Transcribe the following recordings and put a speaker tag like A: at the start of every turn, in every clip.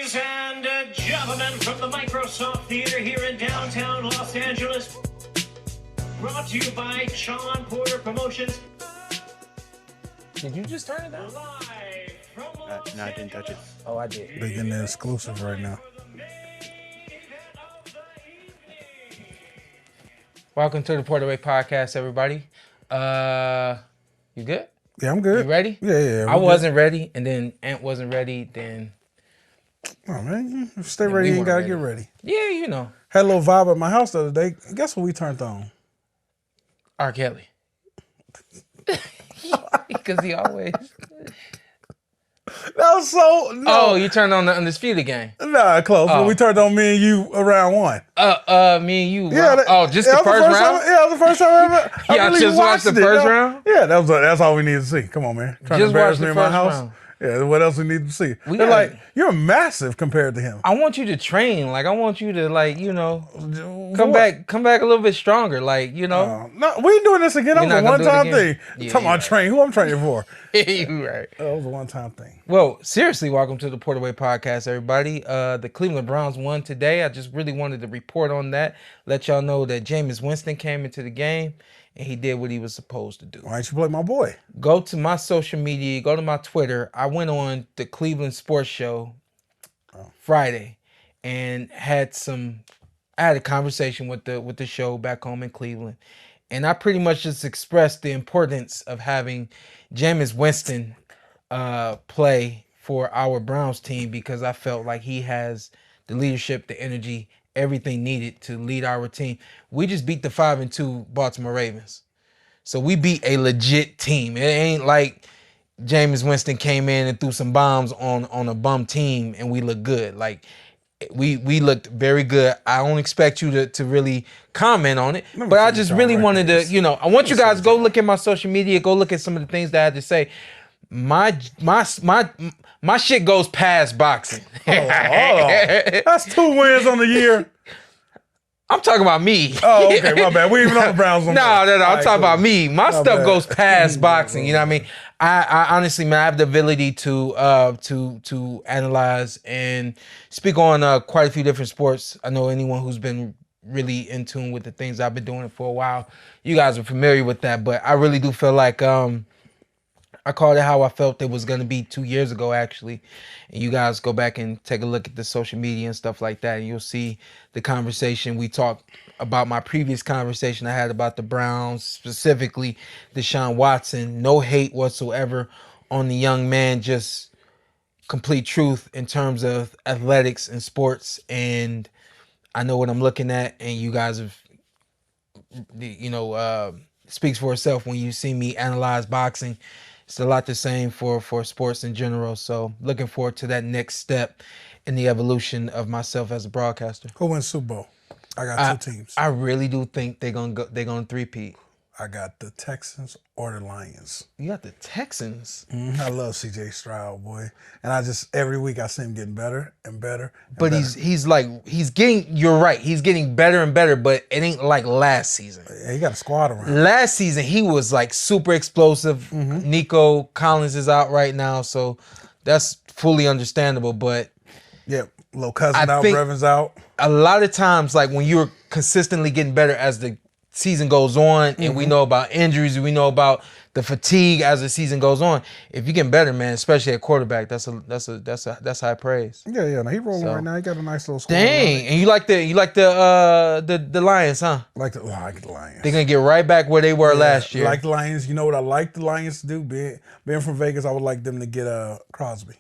A: Ladies and gentlemen, from the Microsoft Theater here in downtown Los Angeles, brought to you by Shawn Porter Promotions.
B: Did you just turn it down?
A: Live from Los
C: No, I didn't touch it.
B: Oh, I did.
D: They getting the exclusive right now.
B: Welcome to the PorterWay Podcast, everybody. You good?
D: Yeah, I'm good.
B: You ready?
D: Yeah.
B: I wasn't ready, and then Antt wasn't ready, then...
D: Oh, man, you stay ready, you ain't gotta get ready.
B: Yeah, you know.
D: Had a little vibe at my house the other day. Guess what we turned on?
B: R. Kelly. Because he always...
D: That was so... No.
B: Oh, you turned on the Undisputed Gang.
D: Nah, close.
B: Oh.
D: When we turned on me and you around one.
B: Me and you.
D: Yeah,
B: Just the first round?
D: That was the first time I ever...
B: Y'all
D: really
B: just watched the first round?
D: Yeah, that's all we needed to see. Come on, man. Trying
B: Just
D: to embarrass
B: watch the
D: me in my
B: first
D: house.
B: round.
D: Yeah, what else we need to see? They're
B: gotta-
D: like, you're massive compared to him.
B: I want you to train. Like, I want you to, like, you know, come
D: What?
B: back a little bit stronger. Like, you know.
D: No, we ain't doing this again. That was a
B: not gonna do it
D: one-time
B: again?
D: thing.
B: Yeah,
D: Talking about train. Who I'm training for?
B: You right.
D: That was a one-time thing.
B: Well, seriously, welcome to the PorterWay Podcast, everybody. The Cleveland Browns won today. I just really wanted to report on that. Let y'all know that Jameis Winston came into the game, and he did what he was supposed to do.
D: Why don't you play my boy?
B: Go to my social media, go to my Twitter. I went on the Cleveland Sports Show Friday and had a conversation with the show back home in Cleveland. And I pretty much just expressed the importance of having Jameis Winston play for our Browns team because I felt like he has the leadership, the energy, everything needed to lead our team. We just beat the 5-2 Baltimore Ravens. So we beat a legit team. It ain't like Jameis Winston came in and threw some bombs on a bum team and we look good. Like we looked very good. I don't expect you to really comment on it, but I just really wanted to, you know, I want you guys to go look at my social media, go look at some of the things that I had to say. My shit goes past boxing.
D: Hold on. That's 2 wins on the year.
B: I'm talking about me.
D: Oh, okay, my bad. We even on the Browns.
B: No. I'm talking about me. My stuff
D: bad.
B: goes past boxing. You know what I mean? I honestly, man, I have the ability to analyze and speak on quite a few different sports. I know anyone who's been really in tune with the things I've been doing for a while, you guys are familiar with that. But I really do feel like I called it how I felt it was going to be 2 years ago, actually. And you guys go back and take a look at the social media and stuff like that, and you'll see the conversation. We talked about my previous conversation I had about the Browns, specifically Deshaun Watson. No hate whatsoever on the young man, just complete truth in terms of athletics and sports. And I know what I'm looking at, and you guys have, you know, speaks for itself when you see me analyze boxing. It's a lot the same for sports in general. So looking forward to that next step in the evolution of myself as a broadcaster.
D: Who wins Super Bowl? I got 2 teams.
B: I really do think they're gonna three-peat.
D: I got the Texans or the Lions.
B: You got the Texans.
D: I love C.J. Stroud, boy. And every week I see him getting better and better.
B: But he's getting, you're right, he's getting better and better, but it ain't like last season.
D: Yeah, he got a squad around.
B: Last season, he was like super explosive. Nico Collins is out right now, so that's fully understandable. But
D: yeah, little cousin out, Brevin's out.
B: A lot of times, like when you're consistently getting better as the season goes on, and we know about injuries, we know about the fatigue as the season goes on. If you get better, man, especially at quarterback, that's high praise.
D: Yeah. No, he rolling right now. He got a nice little score.
B: Dang, and you like the Lions, huh?
D: I like the Lions.
B: They're gonna get right back where they were last year.
D: Like the Lions. You know what I like the Lions to do? Being from Vegas, I would like them to get Crosby.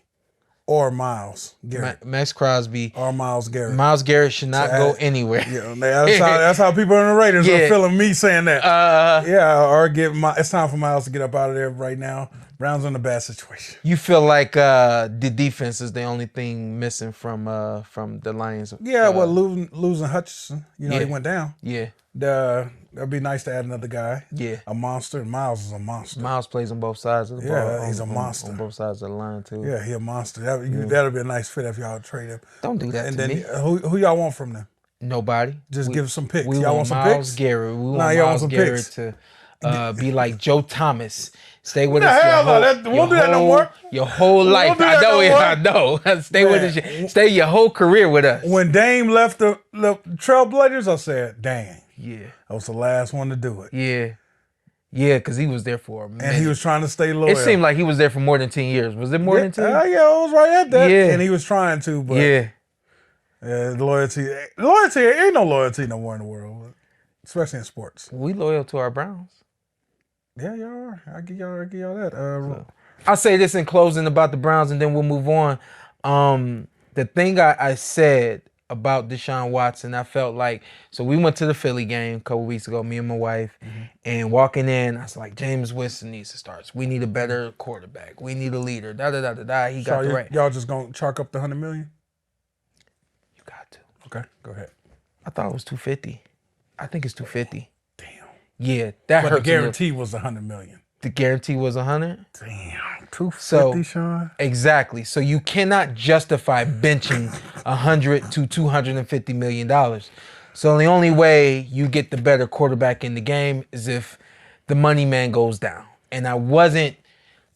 D: Or Myles Garrett.
B: Max Crosby.
D: Or Myles Garrett.
B: Myles Garrett should not go anywhere.
D: Yeah, that's how people in the Raiders are feeling me saying that. It's time for Myles to get up out of there right now. Browns in a bad situation.
B: You feel like the defense is the only thing missing from the Lions?
D: Yeah, losing Hutchinson, he went down.
B: Yeah.
D: That'd be nice to add another guy.
B: Yeah.
D: A monster. Myles is a monster.
B: Myles plays on both sides of the ball.
D: Yeah, he's a monster.
B: On both sides of the line, too.
D: Yeah, he's a monster. That'll be a nice fit if y'all trade him.
B: Don't do that to me.
D: Who y'all want from them?
B: Nobody.
D: Just give us some picks.
B: Y'all want some
D: Myles
B: picks? Garrett. We want
D: y'all want
B: Myles
D: some
B: Garrett
D: picks.
B: to be like Joe Thomas, Stay with
D: us. Won't do that no more.
B: Your whole life. I know. Stay with us. Stay your whole career with us.
D: When Dame left the Trailblazers, I said, dang.
B: Yeah.
D: That was the last one to do it.
B: Yeah. Yeah, because he was there for a minute.
D: And he was trying to stay loyal.
B: It seemed like he was there for more than 10 years. Was it more than 10?
D: Yeah, it was right at that. Yeah. And he was trying to, but loyalty. Ain't no loyalty no more in the world, especially in sports.
B: We loyal to our Browns.
D: Yeah, y'all are. I give y'all that.
B: I'll say this in closing about the Browns, and then we'll move on. The thing I said about Deshaun Watson, I felt like, so we went to the Philly game a couple weeks ago, me and my wife, and walking in, I was like, Jameis Winston needs to start. We need a better quarterback. We need a leader. Da-da-da-da-da. He got the right.
D: Y'all just going to chalk up the $100 million?
B: You got to.
D: Okay, go ahead.
B: I thought it was $250. I think it's $250.
D: Damn.
B: Yeah, that hurts.
D: But the guarantee was $100 million.
B: The guarantee was $100?
D: Damn, $250, Shawn.
B: Exactly. So you cannot justify benching $100 to $250 million. So the only way you get the better quarterback in the game is if the money man goes down. And I wasn't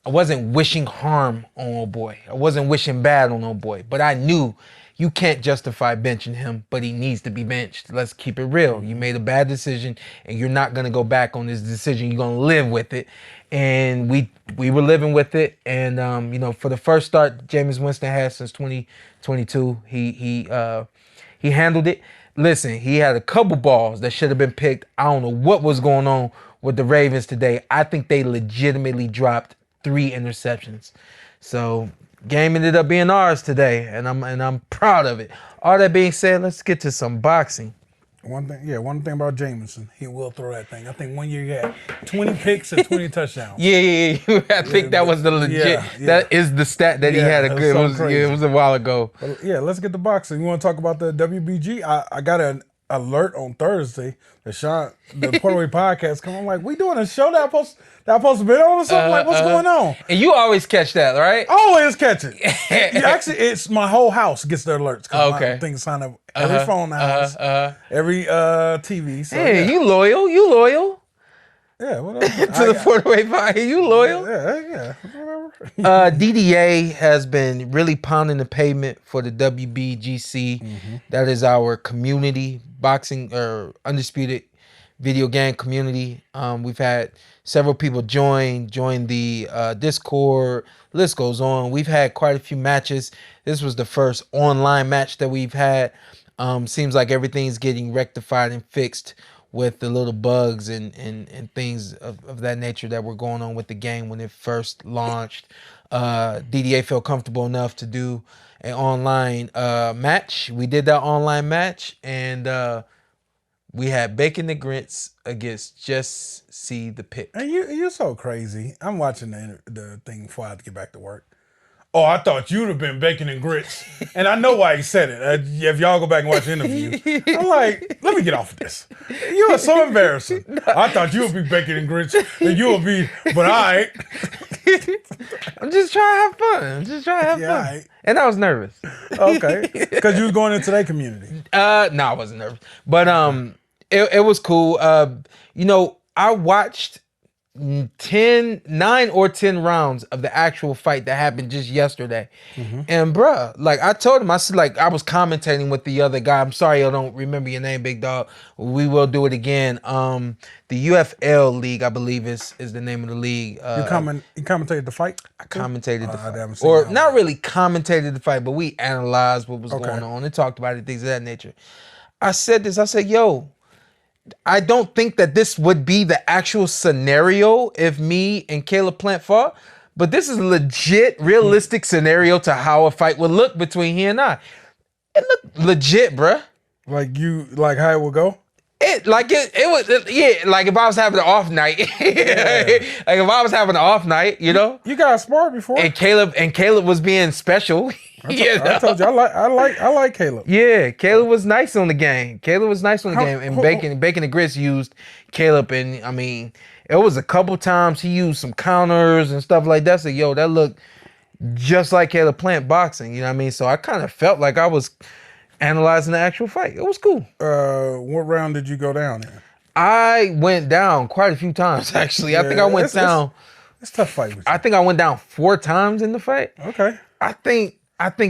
B: wishing harm on old boy. I wasn't wishing bad on old boy. But I knew you can't justify benching him, but he needs to be benched. Let's keep it real. You made a bad decision, and you're not going to go back on this decision. You're going to live with it. And we were living with it. And, for the first start Jameis Winston had since 2022, he handled it. Listen, he had a couple balls that should have been picked. I don't know what was going on with the Ravens today. I think they legitimately dropped 3 interceptions. So game ended up being ours today, and I'm proud of it. All that being said, let's get to some boxing.
D: One thing about Jameson, he will throw that thing. I think one year he had 20 picks and 20 touchdowns.
B: Yeah. I think that was the legit. Yeah. That is the stat that he had. It was a while ago.
D: But let's get to boxing. You want to talk about the WBG? I got an alert on Thursday. The PorterWay Podcast come on, like, we doing a show that I supposed to be on or something? Like, what's going on?
B: And you always catch that, right?
D: Always catch it. Actually, it's my whole house gets their alerts. Okay. Things sign up every phone house, every TV. So,
B: you loyal.
D: Yeah, whatever.
B: To the PorterWay Podcast, you loyal?
D: Yeah, whatever.
B: DDA has been really pounding the pavement for the WBGC. That is our community boxing or undisputed video game community. We've had several people join the Discord. List goes on. We've had quite a few matches. This was the first online match that we've had. Seems like everything's getting rectified and fixed with the little bugs and things of that nature that were going on with the game when it first launched. DDA felt comfortable enough to do an online match. We did that online match, and we had Bacon the Grits against Just See the Pick.
D: And you're so crazy. I'm watching the thing before I have to get back to work. Oh, I thought you'd have been Bacon and Grits. And I know why he said it. If y'all go back and watch the interview. I'm like, let me get off of this. You are so embarrassing. I thought you would be Bacon and Grits, and you would be, but I.
B: I'm just trying to have fun.
D: Right.
B: And I was nervous.
D: Okay. Because you was going into their community.
B: No, I wasn't nervous. But it was cool. I watched 9 or 10 rounds of the actual fight that happened just yesterday. And bruh, like I told him, I said, like, I was commentating with the other guy. I'm sorry I don't remember your name, big dog. We will do it again. The UFL League, I believe is the name of the league.
D: You commentated the fight?
B: I commentated the fight. Or not really commentated the fight, but we analyzed what was going on and talked about it, things of that nature. I said, yo, I don't think that this would be the actual scenario if me and Caleb Plant fought, but this is a legit, realistic scenario to how a fight would look between he and I. It looked legit, bruh.
D: Like how it would go?
B: Like if I was having an off night. Like if I was having an off night, you know?
D: You got sparred before.
B: And Caleb was being special.
D: I told you I like Caleb.
B: Yeah, Caleb was nice on the game. And Bacon and Grits used Caleb, and I mean, it was a couple times he used some counters and stuff like that. So that looked just like Caleb Plant boxing. You know what I mean? So I kind of felt like I was analyzing the actual fight. It was cool.
D: What round did you go down in?
B: I went down quite a few times actually. I think I went down.
D: It's a tough fight with you.
B: I think I went down 4 times in the fight.
D: Okay.
B: I think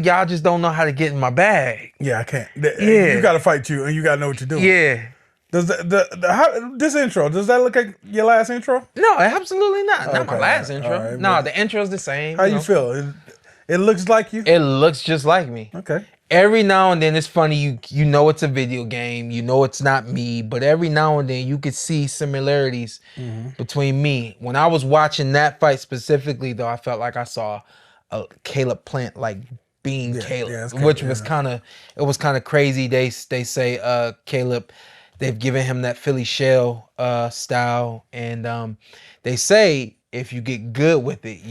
B: y'all just don't know how to get in my bag.
D: Yeah, I can't.
B: Yeah.
D: You got to fight you, and you got to know what you're doing.
B: Yeah.
D: Does this intro, does that look like your last intro?
B: No, absolutely not. Not my
D: Okay,
B: last
D: all
B: intro.
D: right,
B: No, the intro's the same.
D: How you feel? It looks like you?
B: It looks just like me.
D: Okay.
B: Every now and then it's funny, you know it's a video game, you know it's not me, but every now and then you could see similarities between me. When I was watching that fight specifically though, I felt like I saw a Caleb Plant like being Caleb, which was kind of crazy. They say Caleb, they've given him that Philly shell style, and they say if you get good with it,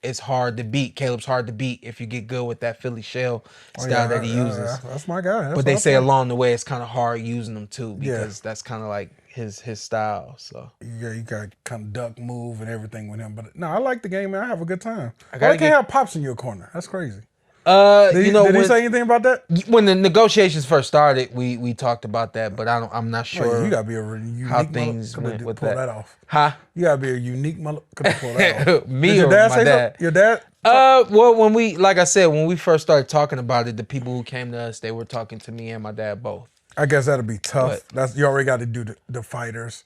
B: it's hard to beat. Caleb's hard to beat if you get good with that Philly shell style that he uses.
D: That's my guy.
B: But they say along the way it's kind of hard using them too, because that's kind of like his style. So
D: yeah, you got to kind of duck, move, and everything with him. But no, I like the game, man. I have a good time. I can't have Pops in your corner. That's crazy. Did he say anything about that?
B: When the negotiations first started, we talked about that, but I'm not sure.
D: You gotta be a unique
B: how things went with
D: pull that off.
B: Huh?
D: You gotta be a unique mother. Pull that off.
B: Me
D: Did your
B: or
D: dad
B: my
D: say
B: dad?
D: So? Your dad?
B: Well, when we first started talking about it, the people who came to us, they were talking to me and my dad both.
D: I guess that'll be tough. You already got to do the fighters.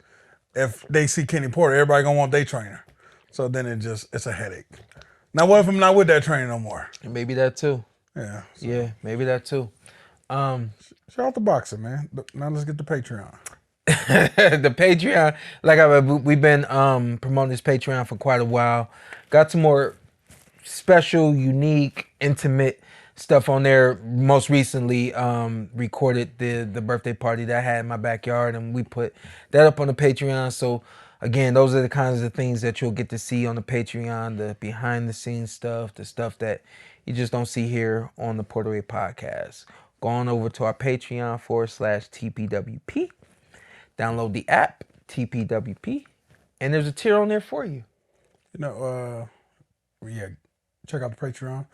D: If they see Kenny Porter, everybody gonna want their trainer. So then it's a headache. Now what if I'm not with that trainer no more?
B: And maybe that too.
D: Yeah. So.
B: Yeah, maybe that too.
D: Shout out the boxing, man. Now let's get the Patreon.
B: The Patreon, we've been promoting this Patreon for quite a while. Got some more special, unique, intimate stuff on there. Most recently, recorded the birthday party that I had in my backyard, and we put that up on the Patreon. So again, those are the kinds of things that you'll get to see on the Patreon, the behind the scenes stuff, the stuff that you just don't see here on the PorterWay Podcast. Go on over to our Patreon /TPWP. Download the app, TPWP, and there's a tier on there for you.
D: Check out the Patreon.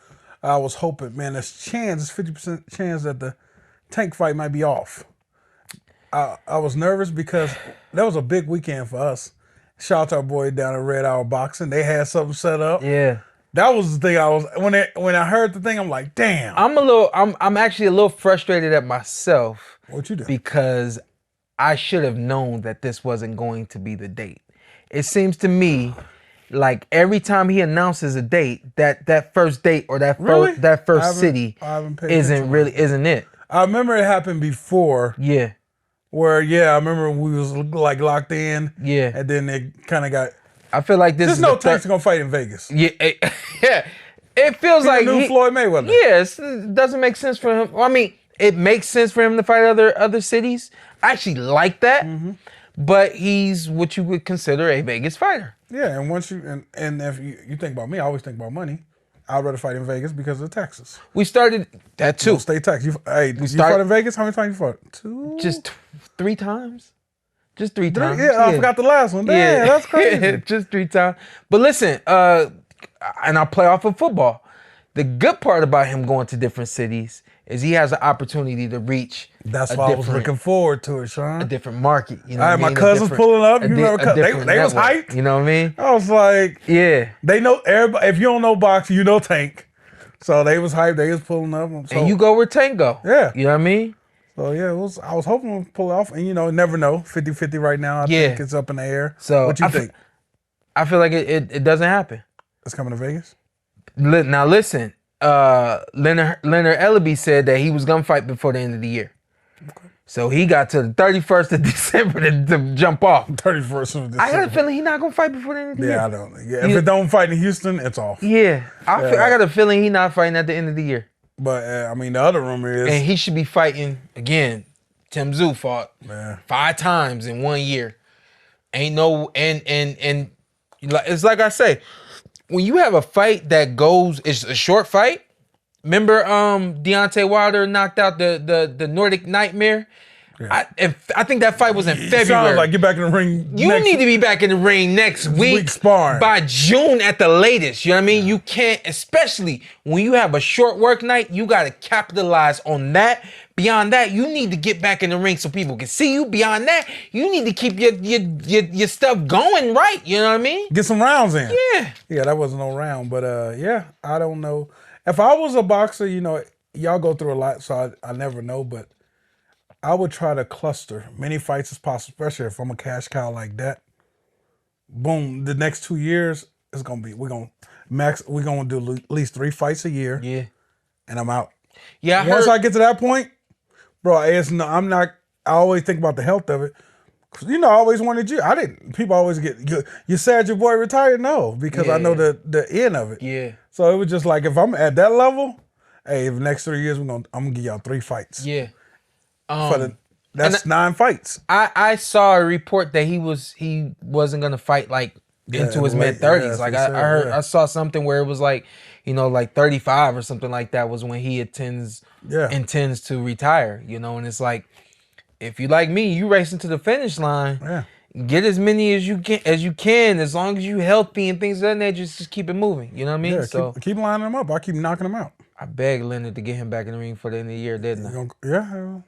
D: I was hoping, man, there's 50% chance that the Tank fight might be off. I was nervous because that was a big weekend for us. Shout out to our boy down at Red Hour Boxing. They had something set up.
B: Yeah.
D: That was the thing when I heard the thing, I'm like, damn.
B: I'm actually a little frustrated at myself.
D: What you do?
B: Because I should have known that this wasn't going to be the date. It seems to me like every time he announces a date, that first date or that first city isn't it.
D: I remember it happened before.
B: Yeah.
D: Where I remember we was like locked in.
B: Yeah.
D: And then it kind of got.
B: I feel like this.
D: There's no Tank's gonna fight in Vegas.
B: Yeah. Yeah. It feels like
D: Floyd Mayweather.
B: Yes. It doesn't make sense for him. I mean, it makes sense for him to fight other cities. I actually like that. Mm-hmm. But he's what you would consider a Vegas fighter.
D: Yeah, and once you and if you think about me, I always think about money. I'd rather fight in Vegas because of the taxes.
B: We started that too.
D: No state tax. You fought in Vegas? How many times you fought? 2?
B: Just 3 times. Just 3 times.
D: Yeah, I forgot the last one. Damn, that's crazy.
B: Just 3 times. But listen, and I'll play off of football. The good part about him going to different cities is he has an opportunity to reach.
D: That's why I was looking forward to it, Shawn.
B: A different market. You know
D: I had my cousins pulling up. You remember, they was hyped.
B: You know what I mean?
D: I was like,
B: yeah.
D: They know everybody. If you don't know boxing, you know Tank. So they was hyped. They was pulling up. So,
B: and you go where Tank go.
D: Yeah.
B: You know what I mean?
D: So yeah, I was hoping to pull it off, and never know. 50-50 right now. I think it's up in the air. So what you think?
B: I feel like it doesn't happen.
D: It's coming to Vegas.
B: Now listen. Leonard Ellaby said that he was gonna fight before the end of the year. Okay. So he got to the 31st of December to jump off. 31st of December. I got a feeling he's not gonna fight before the end of the year.
D: Yeah, I don't. Yeah, if it don't fight in Houston, it's off.
B: Yeah, I got a feeling he's not fighting at the end of the year.
D: But I mean, the other rumor is,
B: and he should be fighting again. Tim Tszyu fought 5 times in 1 year. Ain't no and it's like I say. When you have a fight that it's a short fight. Remember Deontay Wilder knocked out the Nordic Nightmare I think that fight was in February.
D: Sounds like get back in the ring.
B: You need to be back in the ring next week
D: sparring.
B: By June at the latest. You know what I mean? You can't, especially when you have a short work night, you got to capitalize on that. Beyond that, you need to get back in the ring so people can see you. Beyond that, you need to keep your stuff going right. You know what I mean?
D: Get some rounds in.
B: Yeah.
D: Yeah, that wasn't no round. But I don't know. If I was a boxer, y'all go through a lot, so I never know, but I would try to cluster many fights as possible, especially if I'm a cash cow like that. Boom, the next 2 years it's gonna be we're gonna do at least 3 fights a year.
B: Yeah,
D: and I'm out.
B: Yeah,
D: once I get to that point, bro, I'm not. I always think about the health of it. Cause I always wanted you. I didn't. People always get you sad your boy retired. No, because I know the end of it.
B: Yeah.
D: So it was just like if I'm at that level, hey, the next 3 years I'm gonna give y'all 3 fights.
B: Yeah.
D: That's 9 fights.
B: I saw a report that he wasn't gonna fight into his mid-30s. I saw something where it was like 35 or something like that was when he intends to retire. And it's like, if you like me, you racing to the finish line.
D: Yeah.
B: Get as many as you can, as long as you healthy and things of that nature. Just keep it moving. You know what I mean?
D: Yeah,
B: so
D: keep lining them up. I keep knocking them out.
B: I begged Leonard to get him back in the ring for the end of the year, didn't I?
D: Yeah.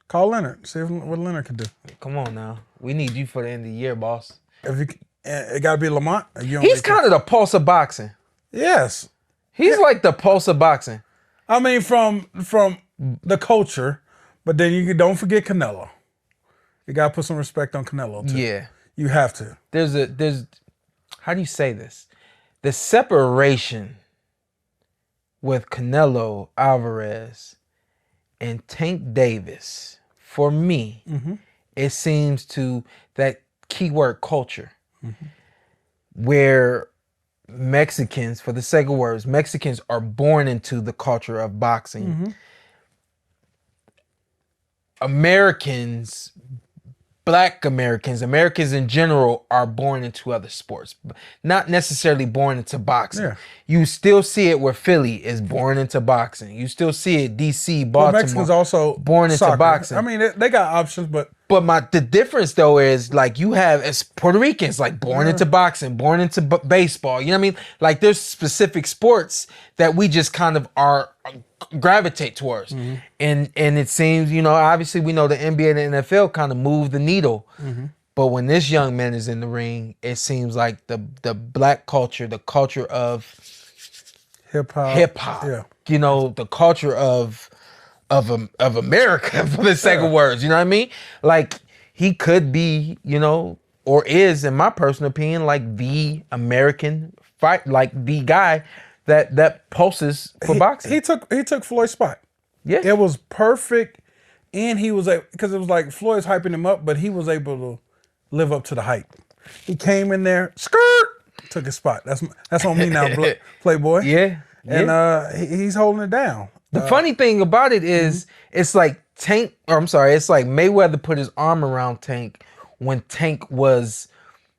D: Call Leonard. See what Leonard can do.
B: Come on now. We need you for the end of the year, boss.
D: It got to be Lamont.
B: He's kind of the pulse of boxing.
D: Yes.
B: He's like the pulse of boxing.
D: I mean, from the culture, but then you don't forget Canelo. You got to put some respect on Canelo, too.
B: Yeah.
D: You have to.
B: There's how do you say this? The separation with Canelo Alvarez and Tank Davis, for me, it seems to that keyword culture, where Mexicans, for the sake of words, Mexicans are born into the culture of boxing. Americans, Black Americans in general are born into other sports, not necessarily born into boxing. Yeah. You still see it where Philly is born into boxing. You still see it DC, Baltimore. Well,
D: Mexicans also
B: born
D: soccer.
B: Into boxing.
D: I mean, they got options, but
B: the difference though is like you have as Puerto Ricans like born into boxing, born into baseball. You know what I mean? Like there's specific sports that we just kind of gravitate towards, and it seems obviously we know the NBA and the NFL kind of move the needle, but when this young man is in the ring, it seems like the Black culture, the culture of hip hop, the culture of America, for the sake of words, you know what I mean? Like he could be, or is, in my personal opinion, like the American fight, like the guy that pulses for boxing.
D: He took Floyd's spot.
B: Yeah,
D: it was perfect, and he was because it was like Floyd's hyping him up, but he was able to live up to the hype. He came in there, took his spot. That's on me now, Playboy.
B: Yeah,
D: and he's holding it down.
B: The funny thing about it is, it's like it's like Mayweather put his arm around Tank when Tank was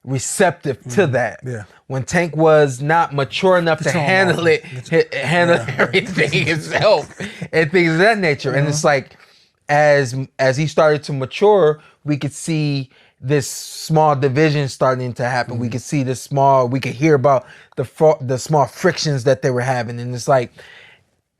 B: receptive to that. Yeah. When Tank was not mature enough to handle everything himself and things of that nature. And it's like, as he started to mature, we could see this small division starting to happen. We could see we could hear about the small frictions that they were having. And it's like,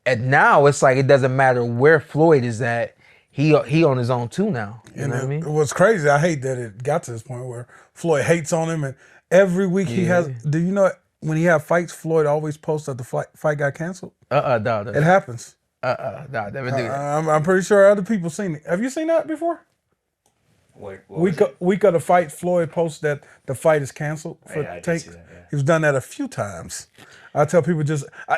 B: and now it's like, it doesn't matter where Floyd is at. He on his own too now. You know what I mean?
D: It was crazy. I hate that it got to this point where Floyd hates on him, and every week he has. Do you know when he have fights, Floyd always posts that the fight got canceled?
B: No.
D: It happens.
B: No, never do that.
D: I'm pretty sure other people seen it. Have you seen that before? Week of the fight, Floyd posts that the fight is canceled for Tank. He's done that a few times. I tell people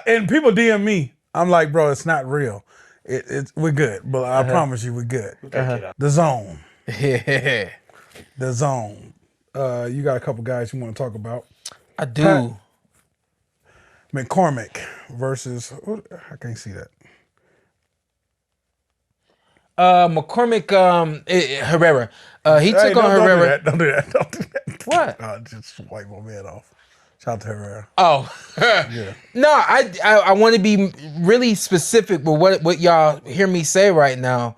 D: and people DM me. I'm like, bro, it's not real. We're good, but I promise you, we're good. The Zone.
B: Yeah.
D: The Zone. You got a couple guys you want to talk about?
B: I do.
D: McCormack versus I can't see that.
B: McCormack, Herrera. He took on Herrera.
D: Don't do that.
B: What?
D: Just wipe my man off. Shout out to Herrera.
B: Oh, yeah. No, I want to be really specific with what y'all hear me say right now.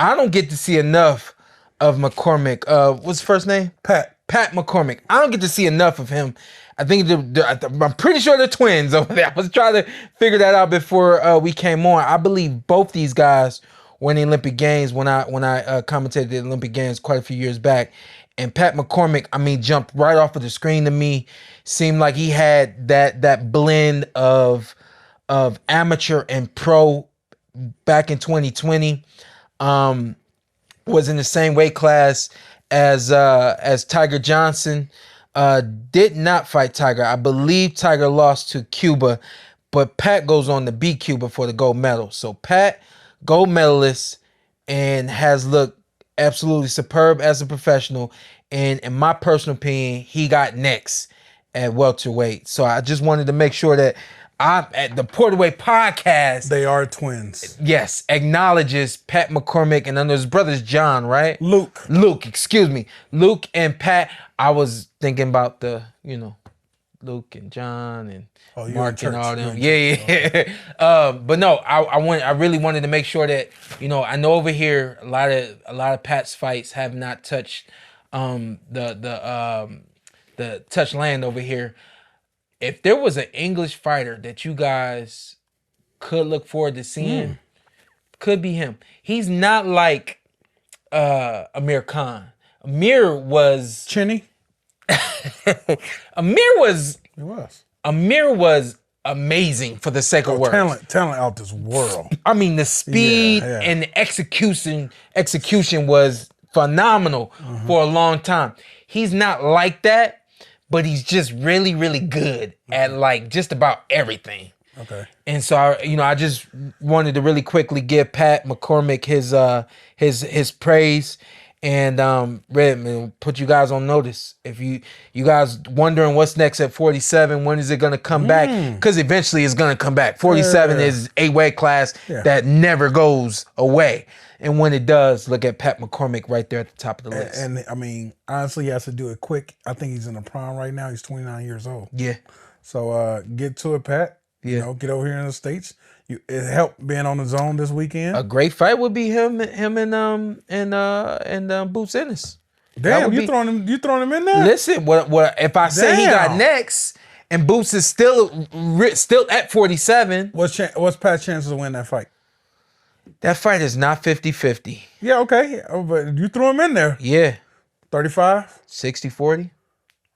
B: I don't get to see enough of McCormack. What's his first name?
D: Pat
B: McCormack. I don't get to see enough of him. I think I'm pretty sure they're twins over there. I was trying to figure that out before we came on. I believe both these guys were in the Olympic Games when I commentated the Olympic Games quite a few years back. And Pat McCormack, I mean, jumped right off of the screen to me. Seemed like he had that blend of amateur and pro back in 2020. Was in the same weight class as Tiger Johnson. Did not fight Tiger. I believe Tiger lost to Cuba, but Pat goes on to beat Cuba for the gold medal. So Pat, gold medalist, and has looked absolutely superb as a professional. And in my personal opinion, he got next at welterweight. So I just wanted to make sure that I'm at the PorterWay Podcast.
D: They are twins.
B: Yes, acknowledges Pat McCormack, and then his brother's John, right? Luke, excuse me. Luke and Pat. I was thinking about the, Luke and John and Mark and all them. Yeah. But no, I really wanted to make sure that, I know over here a lot of Pat's fights have not touched the touch land over here. If there was an English fighter that you guys could look forward to seeing, could be him. He's not like Amir Khan. Amir was
D: Chinny.
B: Amir was
D: It was
B: amazing for the sake of work.
D: Talent out this world.
B: I mean, the speed and the execution was phenomenal for a long time. He's not like that, but he's just really, really good at like just about everything.
D: Okay.
B: And so I just wanted to really quickly give Pat McCormack his praise. And Redman, put you guys on notice. If you guys wondering what's next at 47, when is it gonna come back? Because eventually it's gonna come back. 47 is a weight class that never goes away. And when it does, look at Pat McCormack right there at the top of the list.
D: And I mean, honestly, he has to do it quick. I think he's in the prime right now. He's 29 years old.
B: Yeah.
D: So get to it, Pat.
B: Yeah.
D: Get over here in the States. It helped being on the zone this weekend.
B: A great fight would be him and Boots Ennis.
D: Damn, you throwing him in there?
B: Listen, what if I say he got next and Boots is still at 47?
D: What's Pat's chances of winning that fight?
B: That fight is not 50-50.
D: Yeah, okay. But you threw him in there.
B: Yeah.
D: 35?
B: 60-40.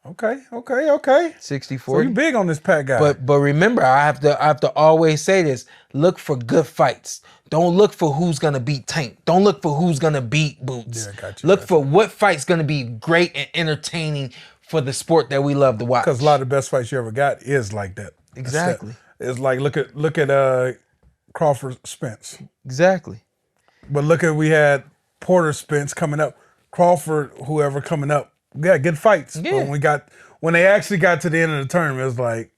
D: Okay.
B: 60-40.
D: So you big on this Pat guy.
B: But remember, I have to always say this. Look for good fights. Don't look for who's gonna beat Tank. Don't look for who's gonna beat Boots.
D: Yeah, got you.
B: Look for what fight's gonna be great and entertaining for the sport that we love to watch.
D: Because a lot of the best fights you ever got is like that.
B: Exactly.
D: It's like look at Crawford Spence.
B: Exactly.
D: But look at we had Porter Spence coming up. Crawford, whoever coming up. We got good fights.
B: Yeah.
D: But when they actually got to the end of the tournament, it was like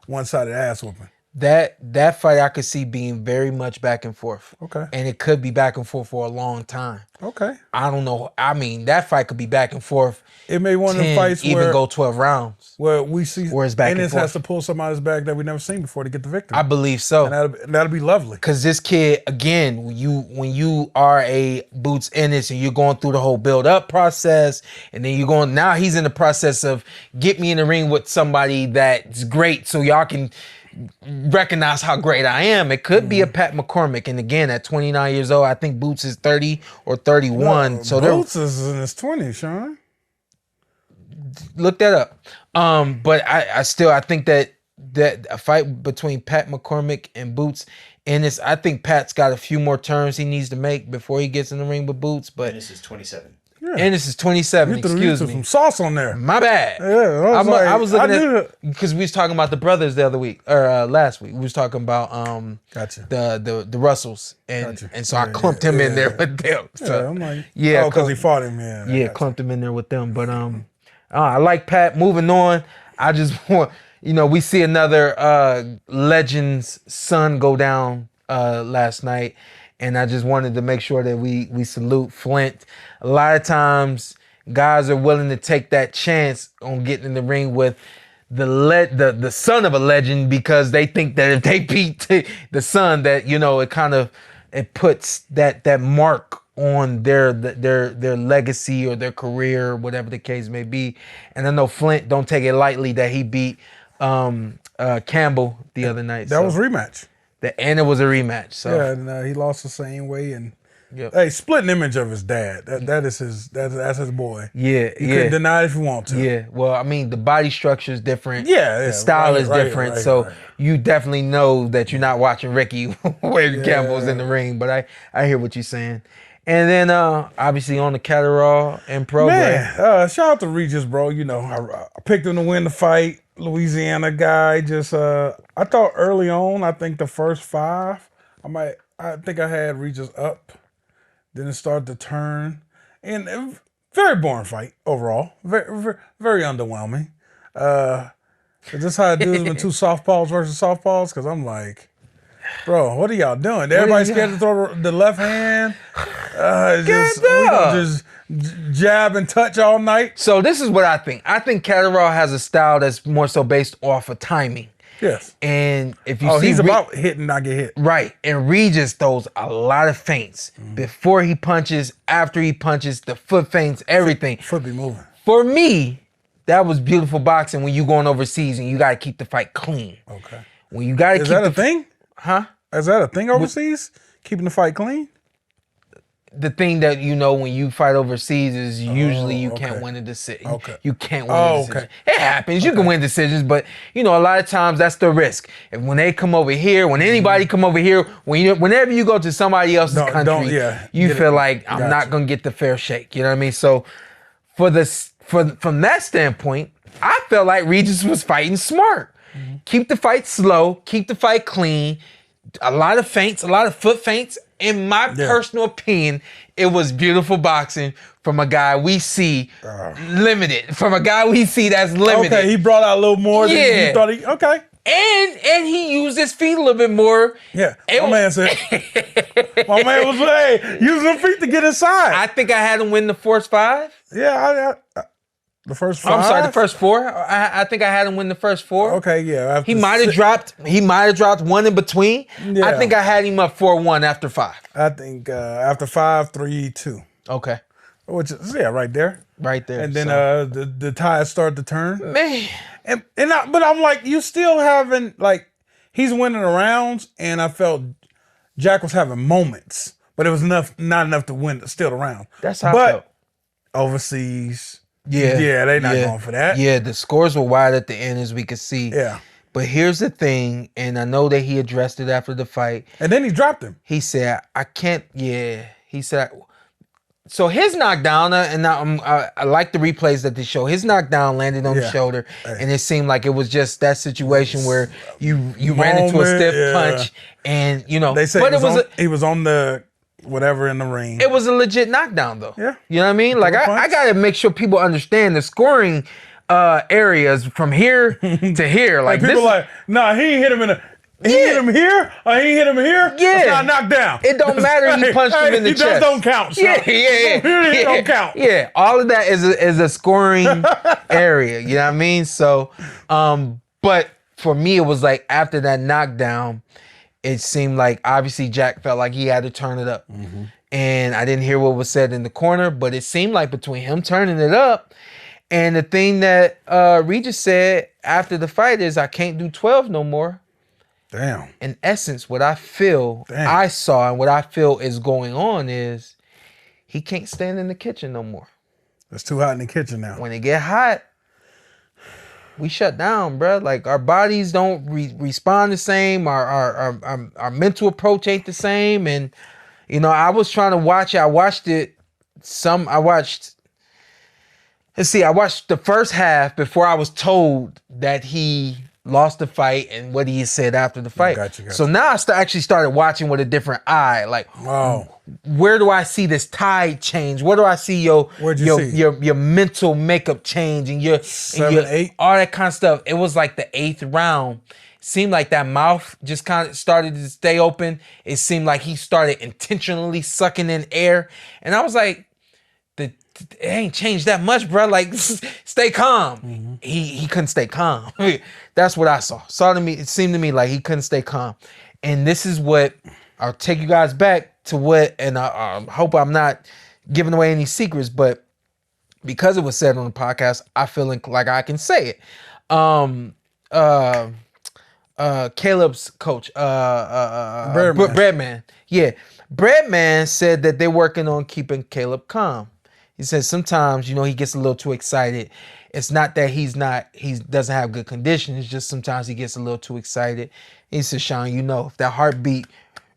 D: one-sided ass whooping.
B: That fight I could see being very much back and forth.
D: Okay.
B: And it could be back and forth for a long time.
D: Okay.
B: I don't know. I mean, that fight could be back and forth.
D: It may be one of the fights
B: even go 12 rounds.
D: Where we see
B: where it's back and
D: Ennis
B: forth.
D: has to pull somebody's back that we never seen before to get the victory.
B: I believe so.
D: And that'll be lovely.
B: Because this kid, again, when you are a Boots Ennis and you're going through the whole build-up process, and then now he's in the process of get me in the ring with somebody that's great so y'all can recognize how great I am. It could be a Pat McCormack. And again, at 29 years old, I think Boots is 30 or 31.
D: No,
B: so
D: Boots is in his 20s, Shawn.
B: Look that up. But I think that a fight between Pat McCormack and Boots Ennis, I think Pat's got a few more turns he needs to make before he gets in the ring with Boots. But
A: Ennis is 27.
B: Yeah. Ennis is 27. Excuse me.
D: Some sauce on there.
B: My bad.
D: Yeah,
B: I was looking at because we was talking about the brothers the other week or last week. We was talking about the Russells and so I clumped him in there with them. So,
D: I'm like,
B: yeah,
D: because he fought him. Yeah,
B: clumped him in there with them. But I like Pat. Moving on, I just want we see another legend's son go down last night. And I just wanted to make sure that we salute Flint. A lot of times, guys are willing to take that chance on getting in the ring with the son of a legend because they think that if they beat the son, that it puts that mark on their legacy or their career, whatever the case may be. And I know Flint don't take it lightly that he beat Campbell the other night.
D: That was a rematch.
B: And it was a rematch. So
D: yeah, and he lost the same way. And
B: yep.
D: hey, split an image of his dad. That's his boy.
B: Yeah,
D: you couldn't deny it if you want to.
B: Yeah, well, I mean, the body structure is different.
D: Yeah,
B: the style is different. So you definitely know that you're not watching Ricky Wade Campbell's in the ring. But I hear what you're saying. And then obviously on the Catterall and Prograis.
D: Man, shout out to Regis, bro. You know, I picked him to win the fight. Louisiana guy. Just I thought early on, I think the first 5, I think I had Regis up. Then it started to turn. And very boring fight overall. Very, very, very underwhelming. Is this how dudes been 2 softballs versus softballs? Because I'm like, bro, what are y'all doing? Everybody scared to throw the left hand. Just jab and touch all night.
B: So this is what I think. I think Catterall has a style that's more so based off of timing.
D: Yes.
B: And if you see,
D: he's about hit and not get hit.
B: Right. And Regis throws a lot of feints before he punches, after he punches, the foot feints, everything.
D: Foot be moving.
B: For me, that was beautiful boxing when you going overseas and you got to keep the fight clean.
D: Okay.
B: When you got to keep
D: Is that a thing?
B: Huh?
D: Is that a thing overseas? Keeping the fight clean?
B: The thing that you know when you fight overseas is usually you can't win a decision.
D: Okay.
B: You can't win a decision. Okay. It happens. You can win decisions, but you know a lot of times that's the risk. And when they come over here, when anybody come over here, whenever you go to somebody else's country, you feel like I'm not gonna get the fair shake. You know what I mean? So from that standpoint, I felt like Regis was fighting smart. Keep the fight slow, keep the fight clean. A lot of feints, a lot of foot feints. In my personal opinion, it was beautiful boxing from a guy we see limited. From a guy we see that's limited.
D: Okay, he brought out a little more than you thought he... Okay.
B: And he used his feet a little bit more.
D: Yeah, my man said... my man was like, use them feet to get inside.
B: I think I had him win the first 5.
D: Yeah, the first 5?
B: I'm sorry, the first 4. I think I had him win the first 4.
D: Okay, yeah.
B: He might have dropped one in between. Yeah. I think I had him up 4-1 after 5.
D: I think after 5, 3-2.
B: Okay.
D: Which is right there.
B: Right there.
D: And then the tide started to turn.
B: Man.
D: But I'm like, you still haven't, like, he's winning the rounds, and I felt Jack was having moments, but it was not enough to win still the round.
B: That's how I felt.
D: Overseas.
B: Yeah,
D: they're not going for that.
B: Yeah, the scores were wide at the end, as we could see.
D: Yeah.
B: But here's the thing, and I know that he addressed it after the fight.
D: And then he dropped him.
B: He said, I can't, he said, so his knockdown, and I like the replays that they show, his knockdown landed on the shoulder, and it seemed like it was just that situation where you ran into a stiff punch, and, you know.
D: They said he was on the... whatever in the ring.
B: It was a legit knockdown, though.
D: Yeah.
B: You know what I mean? Like, I got to make sure people understand the scoring areas from here to here. Like,
D: people like, nah, he hit him in the... He hit him here, or he hit him here.
B: Yeah.
D: It's not knocked down.
B: It don't matter. He punched him in the chest.
D: That don't count. So.
B: Yeah.
D: Don't count.
B: Yeah. All of that is a scoring area. You know what I mean? So, but for me, it was like after that knockdown, it seemed like obviously Jack felt like he had to turn it up. Mm-hmm. And I didn't hear what was said in the corner, but it seemed like between him turning it up and the thing that Regis said after the fight is, I can't do 12 no more.
D: Damn.
B: In essence, what I feel I saw and what I feel is going on is he can't stand in the kitchen no more.
D: It's too hot in the kitchen now.
B: When it get hot, we shut down, bro. Like, our bodies don't respond the same. Our mental approach ain't the same. And, you know, I was trying to watch it. I watched the first half before I was told that he lost the fight and what he said after the fight.
D: Gotcha.
B: So now I actually started watching with a different eye. Like, where do I see this tide change? Where do I see your mental makeup change and your
D: 7, 8,
B: all that kind of stuff? It was like the 8th round. Seemed like that mouth just kind of started to stay open. It seemed like he started intentionally sucking in air, and I was like, it ain't changed that much, bro. Like, stay calm. Mm-hmm. He couldn't stay calm. That's what I saw. It seemed to me like he couldn't stay calm. And this is what I'll take you guys back to what, and I hope I'm not giving away any secrets, but because it was said on the podcast, I feel like I can say it. Caleb's coach, Breadman. Yeah. Breadman said that they're working on keeping Caleb calm. He said sometimes, he gets a little too excited. It's not that he doesn't have good condition. It's just sometimes he gets a little too excited. He said, Shawn, if that heartbeat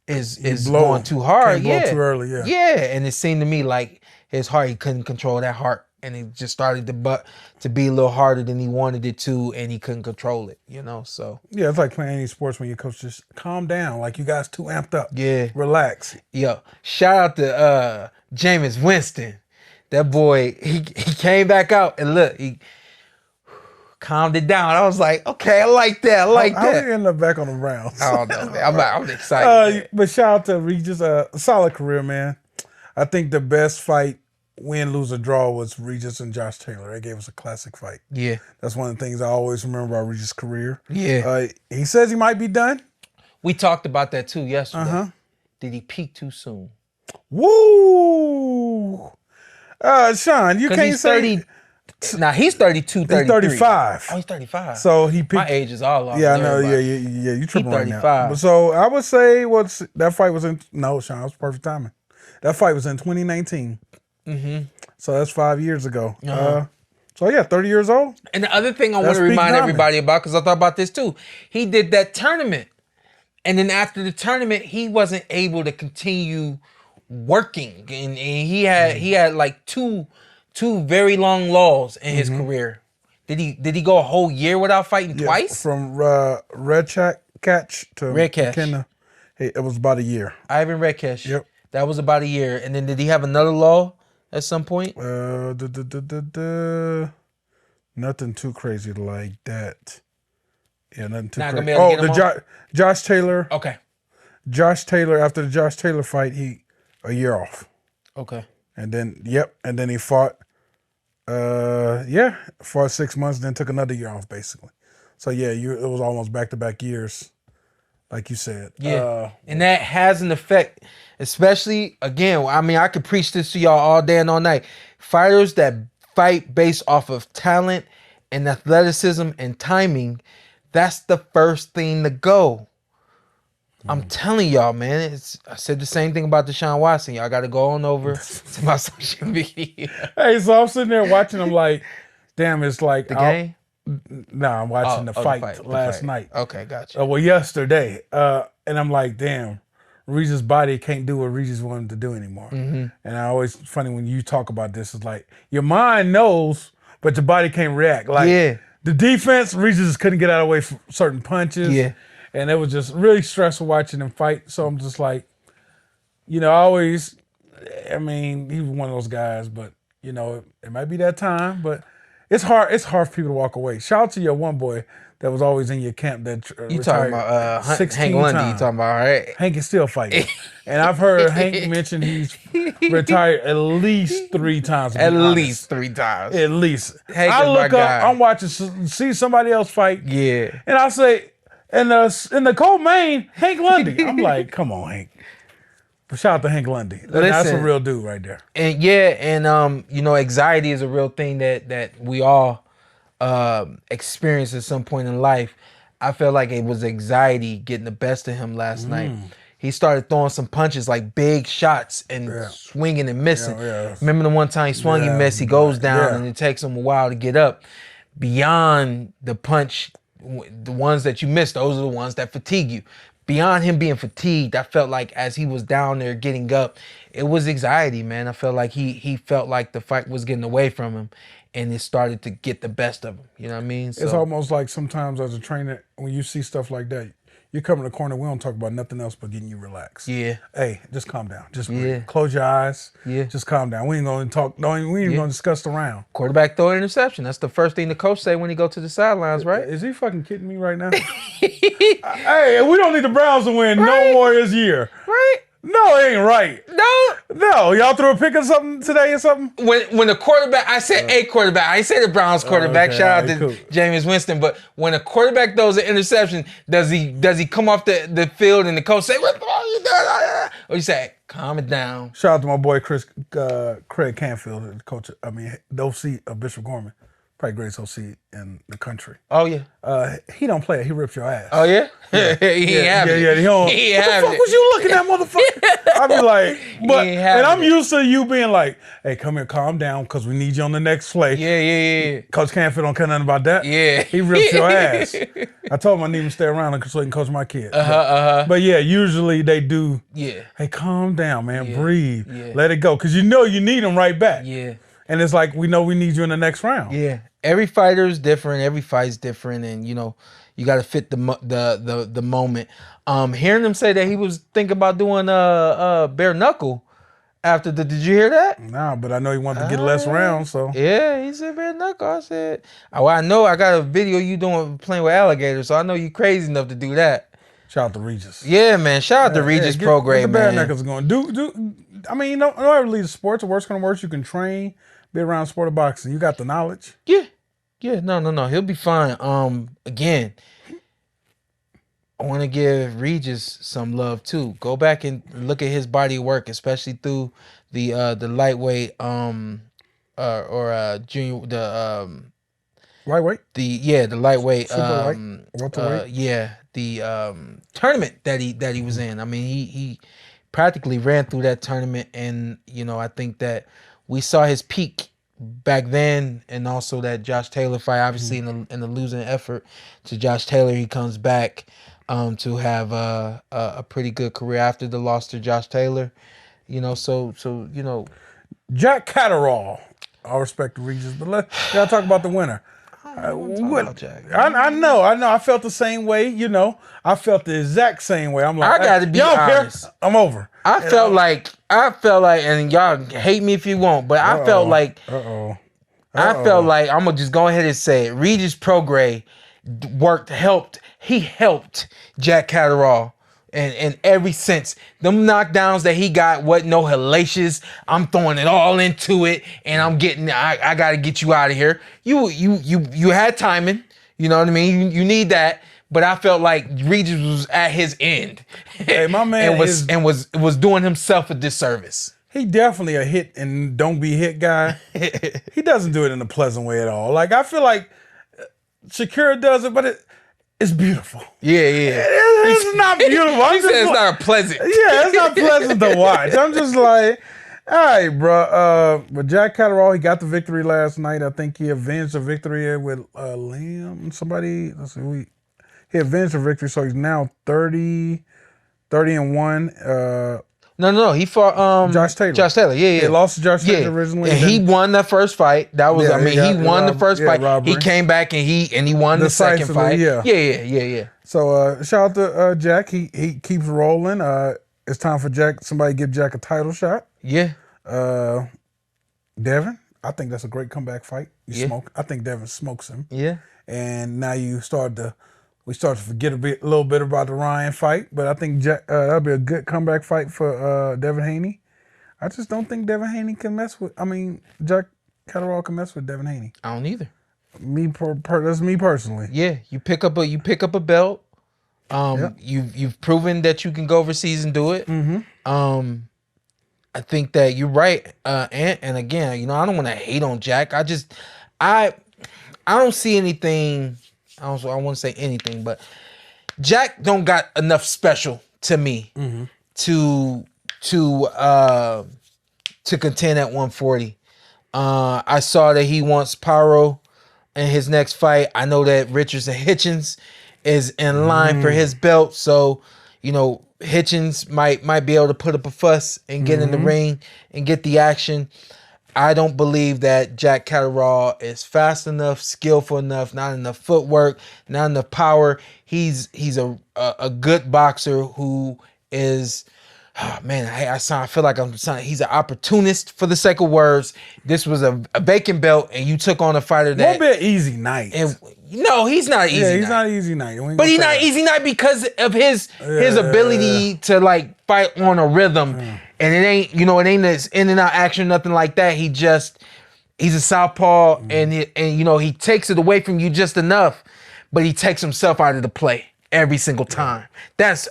B: is going too hard,
D: blow too early,
B: yeah. And it seemed to me like his heart, he couldn't control that heart, and it just started to be a little harder than he wanted it to, and he couldn't control it. So
D: yeah, it's like playing any sports when your coach just calm down, like you guys too amped up.
B: Yeah,
D: relax.
B: Yo, shout out to Jameis Winston. That boy, he came back out and look, he calmed it down. I was like, okay, I like that. How
D: did he end up back on the Browns?
B: I don't know, man. I'm excited.
D: But shout out to Regis, a solid career, man. I think the best fight, win, lose, or draw, was Regis and Josh Taylor. They gave us a classic fight.
B: Yeah.
D: That's one of the things I always remember about Regis' career.
B: Yeah.
D: He says he might be done.
B: We talked about that too yesterday. Did he peak too soon?
D: Woo! Shawn, you can't say...
B: 30. Now he's 32, 33.
D: He's 35.
B: Oh, he's 35.
D: So he peaked.
B: My age is all off.
D: Yeah, I know. Yeah. You tripping right now.
B: 35.
D: So I would say that fight was in. No, Shawn, it was perfect timing. That fight was in 2019. So that's 5 years ago. So yeah, 30 years old.
B: And the other thing I want to remind everybody about, because I thought about this too, he did that tournament, and then after the tournament, he wasn't able to continue working, and he had like two very long lulls in his career. Did he go a whole year without fighting twice?
D: From Red Catch to
B: Red Catch.
D: McKenna, it was about a year.
B: Ivan Red Catch.
D: Yep.
B: That was about a year. And then did he have another lull at some point?
D: Nothing too crazy like that. Yeah, nothing too
B: Not
D: crazy.
B: gonna be able to get him
D: Josh Taylor.
B: Okay.
D: Josh Taylor, after the Josh Taylor fight, a year off.
B: Okay.
D: And then he fought, for 6 months, then took another year off, basically. So, yeah, it was almost back-to-back years, like you said.
B: Yeah, and that has an effect, especially, again, I could preach this to y'all all day and all night. Fighters that fight based off of talent and athleticism and timing, that's the first thing to go. I'm telling y'all, man. I said the same thing about Deshaun Watson. Y'all got to go on over to my social media.
D: Hey, so I'm sitting there watching them like, damn, it's like
B: the game.
D: I'm watching the fight last night.
B: Okay, gotcha.
D: Well, yesterday, and I'm like, damn, Regis' body can't do what Regis wanted to do anymore. And I always funny when you talk about this. It's like your mind knows, but your body can't react. Like the defense, Regis couldn't get out of the way for certain punches. Yeah. And it was just really stressful watching him fight. So I'm just like, he was one of those guys, but, it might be that time. But it's hard for people to walk away. Shout out to your one boy that was always in your camp that
B: you talking about 16 Hank Lundy, times. You talking about, right?
D: Hank is still fighting. And I've heard Hank mention he's retired at least 3 times.
B: At least 3 times.
D: At least.
B: Hank
D: I
B: is
D: look
B: my
D: up,
B: guy.
D: I'm watching, see somebody else fight.
B: Yeah.
D: And I say, in the co-main, Hank Lundy. I'm like, come on, Hank. But shout out to Hank Lundy. That's a real dude right there.
B: And anxiety is a real thing that we all experience at some point in life. I felt like it was anxiety getting the best of him last night. He started throwing some punches, like big shots, and swinging and missing. Remember the one time he swung, he missed, he goes down, and it takes him a while to get up. Beyond the punch, the ones that you missed, those are the ones that fatigue you. Beyond him being fatigued, I felt like as he was down there getting up, it was anxiety, man. I felt like he felt like the fight was getting away from him, and it started to get the best of him. You know what I mean?
D: It's almost like sometimes as a trainer, when you see stuff like that, you come in the corner, we don't talk about nothing else but getting you relaxed.
B: Yeah.
D: Hey, just calm down. Just breathe. Close your eyes. Yeah. Just calm down. We ain't gonna talk. We ain't even gonna discuss the round.
B: Quarterback throw an interception. That's the first thing the coach say when he go to the sidelines, right?
D: Is he fucking kidding me right now? Hey, we don't need the Browns to win no more this year.
B: Right.
D: No, it ain't right. No, y'all threw a pick or something today or something?
B: When the quarterback, I said a quarterback. I ain't say the Browns quarterback.
D: Okay,
B: Shout out to
D: cool.
B: Jameis Winston. But when a quarterback throws an interception, does he come off the field and the coach say, "What the hell you doing?" Or you say, "Calm it down."
D: Shout out to my boy Craig Canfield, the coach. The OC of Bishop Gorman. Probably greatest OC in the country.
B: Oh yeah.
D: He don't play it. He rips your ass.
B: Oh yeah. He ain't having it.
D: He don't.
B: He ain't
D: What the
B: having
D: fuck
B: it.
D: was you looking at, motherfucker? I be like, but
B: ain't having
D: and I'm
B: it.
D: used to you being like, hey, come here, calm down, because we need you on the next play.
B: Yeah.
D: Coach Canfield don't care nothing about that.
B: Yeah.
D: He rips your ass. I told him I need him to stay around so he can coach my kid. But yeah, usually they do.
B: Yeah.
D: Hey, calm down, man.
B: Yeah.
D: Breathe.
B: Yeah.
D: Let it go. Because you know you need him right back.
B: Yeah.
D: And it's like, we know we need you in the next round.
B: Yeah. Every fighter is different. Every fight's different, and you got to fit the moment. Hearing him say that he was thinking about doing bare knuckle after did you hear that?
D: Nah, but I know he wanted to get less rounds, so.
B: Yeah, he said bare knuckle. I said, oh, I know I got a video you playing with alligators, so I know you crazy enough to do that.
D: Shout out to Regis.
B: Yeah, man. Shout out to Regis Prograis,
D: the
B: man.
D: bare knuckles going. I mean, you don't ever leave the sports. The worst come to worst, you can train, be around sport of boxing. You got the knowledge.
B: Yeah, no. He'll be fine. Again, I want to give Regis some love too. Go back and look at his body of work, especially through the lightweight junior
D: Lightweight?
B: the lightweight
D: Super light? Welterweight?
B: the tournament that he was in. I mean, he practically ran through that tournament, and I think that we saw his peak back then, and also that Josh Taylor fight. Obviously, in the losing effort to Josh Taylor, he comes back to have a pretty good career after the loss to Josh Taylor. So
D: Jack Catterall. All respect to Regis, but gotta talk about the winner.
B: I
D: know. I felt the same way. I felt the exact same way. I'm like,
B: I gotta be
D: y'all
B: honest.
D: Care? I'm over.
B: I felt like, and y'all hate me if you want, but I felt like, I felt like, I'm gonna just go ahead and say it. Regis Prograis he helped Jack Catterall. And in every sense, them knockdowns that he got wasn't no hellacious. I'm throwing it all into it, and I gotta get you out of here. You had timing, you know what I mean? You need that. But I felt like Regis was at his end.
D: Hey, my man
B: was doing himself a disservice.
D: He definitely a hit and don't be hit guy. He doesn't do it in a pleasant way at all. Like, I feel like Shakira does it, but it's beautiful.
B: Yeah.
D: It's not beautiful.
B: He said it's not pleasant.
D: Yeah, it's not pleasant to watch. I'm just like, all right, bro. But Jack Catterall, he got the victory last night. I think he avenged the victory with Liam. Somebody, let's see, he avenged the victory, so he's now 30-1.
B: No. He fought
D: Josh Taylor.
B: Yeah.
D: He lost to Josh Taylor originally.
B: And he won that first fight. That was, he won the first fight.
D: Robbery.
B: He came back and he won the second fight. Yeah.
D: So shout out to Jack. He keeps rolling. It's time for Jack. Somebody give Jack a title shot.
B: Yeah.
D: Devin, I think that's a great comeback fight. I think Devin smokes him.
B: Yeah.
D: And now we start to forget a little bit about the Ryan fight, but I think that'll be a good comeback fight for Devin Haney. I just don't think Devin Haney can Jack Catterall can mess with Devin Haney.
B: I don't either.
D: That's me personally.
B: Yeah, you pick up a belt. You've proven that you can go overseas and do it.
D: Mm-hmm.
B: I think that you're right, and again, I don't want to hate on Jack. I don't see anything. I want to say anything, but Jack don't got enough special to me to contend at 140. I saw that he wants Pyro in his next fight. I know that Richardson Hitchens is in line for his belt, so Hitchens might be able to put up a fuss and get in the ring and get the action. I don't believe that Jack Catterall is fast enough, skillful enough, not enough footwork, not enough power. He's a good boxer who is, I feel like he's an opportunist for the sake of words. This was a vacant belt, and you took on a fighter that
D: won't be an easy night.
B: No, he's not easy.
D: Yeah, he's
B: night.
D: not easy night.
B: But he's not easy night because of his ability to like fight on a rhythm, and it ain't it ain't this in and out action, nothing like that. He's a southpaw, and he takes it away from you just enough, but he takes himself out of the play every single time. That's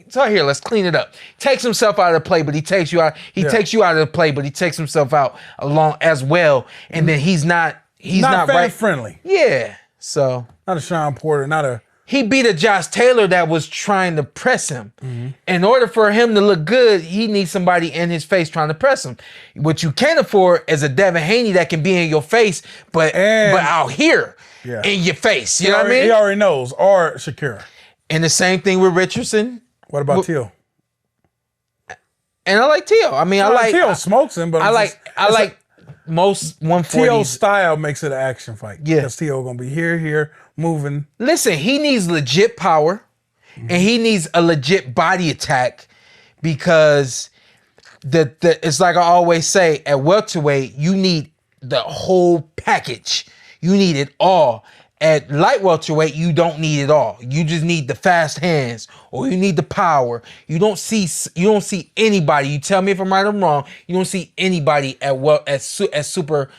B: so here. Let's clean it up. Takes himself out of the play, but he takes you out. He takes you out of the play, but he takes himself out along as well, and then he's not
D: fan
B: right
D: friendly.
B: Yeah. So
D: not a Shawn Porter,
B: he beat a Josh Taylor that was trying to press him. In order for him to look good, he needs somebody in his face trying to press him. What you can't afford is a Devin Haney that can be in your face, but out here in your face. You know what I mean?
D: He already knows. Or Shakira.
B: And the same thing with Richardson.
D: What about Teal?
B: And I like Teal. I mean, I like
D: Teal smokes him, but
B: I like most 140s.
D: Teal's style makes it an action fight.
B: Yeah.
D: Because Teal gonna be here, moving.
B: Listen, he needs legit power, and he needs a legit body attack, because it's like I always say, at welterweight, you need the whole package. You need it all. At light welterweight, you don't need it all. You just need the fast hands, or you need the power. You don't see anybody. You tell me if I'm right or wrong. You don't see anybody at super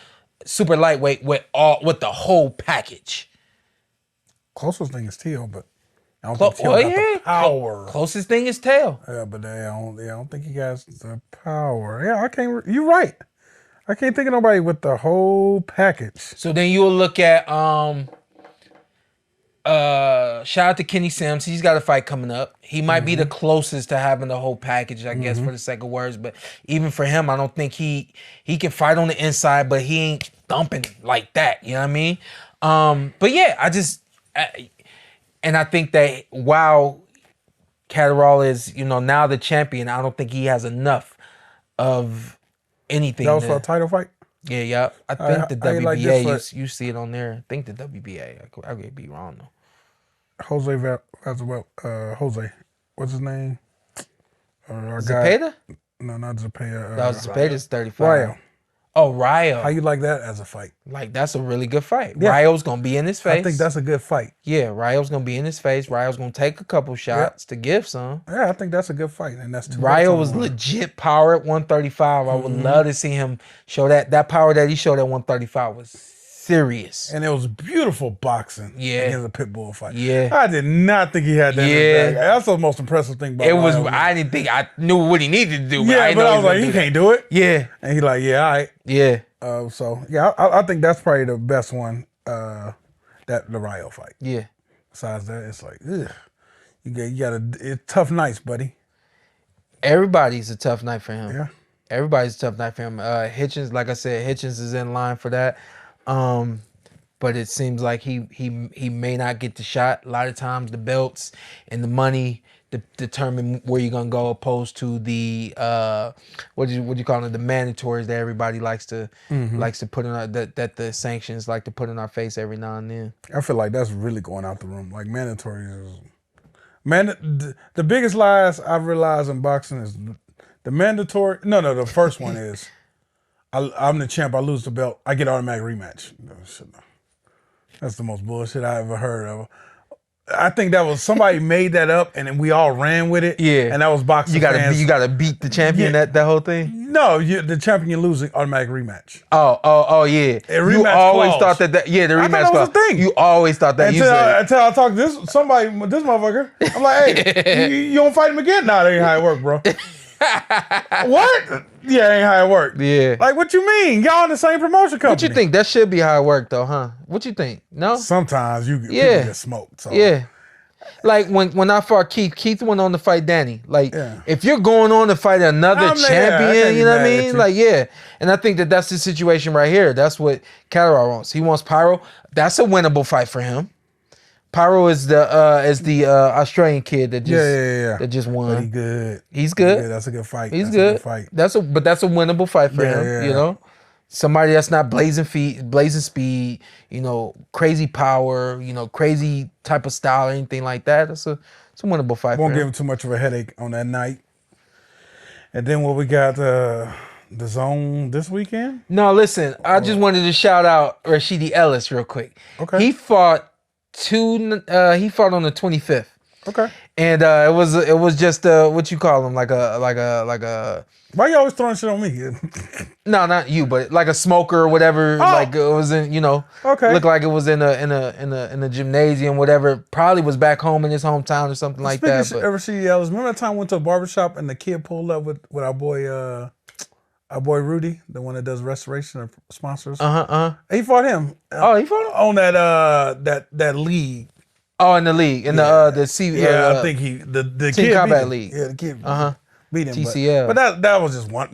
B: lightweight with the whole package.
D: Closest thing is Teal, but I don't think Teal got the power.
B: Closest thing is Tail.
D: Yeah, but I don't think he got the power. Yeah, I can't. You're right. I can't think of nobody with the whole package.
B: So then you'll look at shout out to Kenny Sims. He's got a fight coming up. He might be the closest to having the whole package, I guess, for the sake of words. But even for him, I don't think he can fight on the inside, but he ain't thumping like that. You know what I mean? But yeah, I think that while Catterall is, now the champion, I don't think he has enough of anything.
D: That was for a title fight?
B: Yeah. I think the WBA, you see it on there. I think the WBA. I could be wrong though.
D: Jose. What's his name?
B: Zepeda?
D: No, not Zepeda.
B: That was Zepeda's 35.
D: Ryo.
B: Oh, Ryo.
D: How you like that as a fight?
B: Like, that's a really good fight.
D: Yeah.
B: Ryo's going to be in his face.
D: I think that's a good fight.
B: Yeah, Ryo's going to be in his face. Ryo's going to take a couple shots to give some.
D: Yeah, I think that's a good fight. And that's
B: Ryo was legit power at 135. I would love to see him show that power that he showed at 135 was serious.
D: And it was beautiful boxing against a pit bull fight.
B: Yeah.
D: I did not think he had that in his bag. That's the most impressive thing about Ryo.
B: I didn't think I knew what he needed to do.
D: But I was like, he can't do it.
B: Yeah.
D: And he's like, yeah, all right.
B: Yeah.
D: I think that's probably the best one, the Ryo fight.
B: Yeah.
D: Besides that, it's like, ugh. You got it's tough nights, buddy.
B: Everybody's a tough night for him.
D: Yeah.
B: Everybody's a tough night for him. Hitchens, like I said, Hitchens is in line for that. But it seems like he may not get the shot. A lot of times the belts and the money determine where you're gonna go, opposed to the what do you call it, the mandatories that everybody likes to put in our, that the sanctions like to put in our face every now and then.
D: I feel like that's really going out the room. Like mandatories is the biggest lies I've realized in boxing is the mandatory. No, the first one is I'm the champ, I lose the belt, I get automatic rematch. No, that's the most bullshit I ever heard of. I think that was somebody made that up, and then we all ran with it.
B: Yeah,
D: and that was boxing.
B: You gotta beat the champion. That whole thing.
D: No, the champion losing automatic rematch.
B: Oh yeah.
D: You
B: always thought that. The rematch
D: was a thing.
B: You always thought that.
D: Until I talked to this motherfucker. I'm like, hey, you don't fight him again? Nah, that ain't how it work, bro. What? Yeah, ain't how it worked.
B: Yeah.
D: Like, what you mean? Y'all in the same promotion company.
B: What you think? That should be how it worked, though, huh? What you think? No?
D: Sometimes people get smoked. So.
B: Yeah. Like, when I fought Keith went on to fight Danny. Like, if you're going on to fight another champion, you know what I mean? Like, yeah. And I think that's the situation right here. That's what Catterall wants. He wants Pyro. That's a winnable fight for him. Pyro is the Australian kid that just won.
D: But he's good.
B: He's good.
D: Yeah, that's a good fight.
B: He's good. That's a winnable fight for him.
D: Yeah.
B: You know, somebody that's not blazing speed. You know, crazy power. You know, crazy type of style or anything like that. It's a winnable fight.
D: Won't
B: for
D: give
B: him
D: too much of a headache on that night. And then what we got? The DAZN this weekend?
B: No, listen. I just wanted to shout out Rashidi Ellis real quick.
D: Okay.
B: He fought on the 25th.
D: Okay.
B: And it was just what you call him, like a.
D: Why you always throwing shit on me?
B: No, not you, but like a smoker or whatever. Like it was in,
D: Okay.
B: Looked like it was in a gymnasium, whatever. Probably was back home in his hometown or something like that.
D: Speaking of Rashidi Ellis, remember that time we went to a barbershop and the kid pulled up with our boy Rudy, the one that does restoration or sponsors. He fought him.
B: He fought him
D: on that league.
B: Oh, in the league, in the C.
D: I think the
B: Team
D: kid
B: Combat League.
D: Yeah, the kid beat him.
B: TCL.
D: But that was just one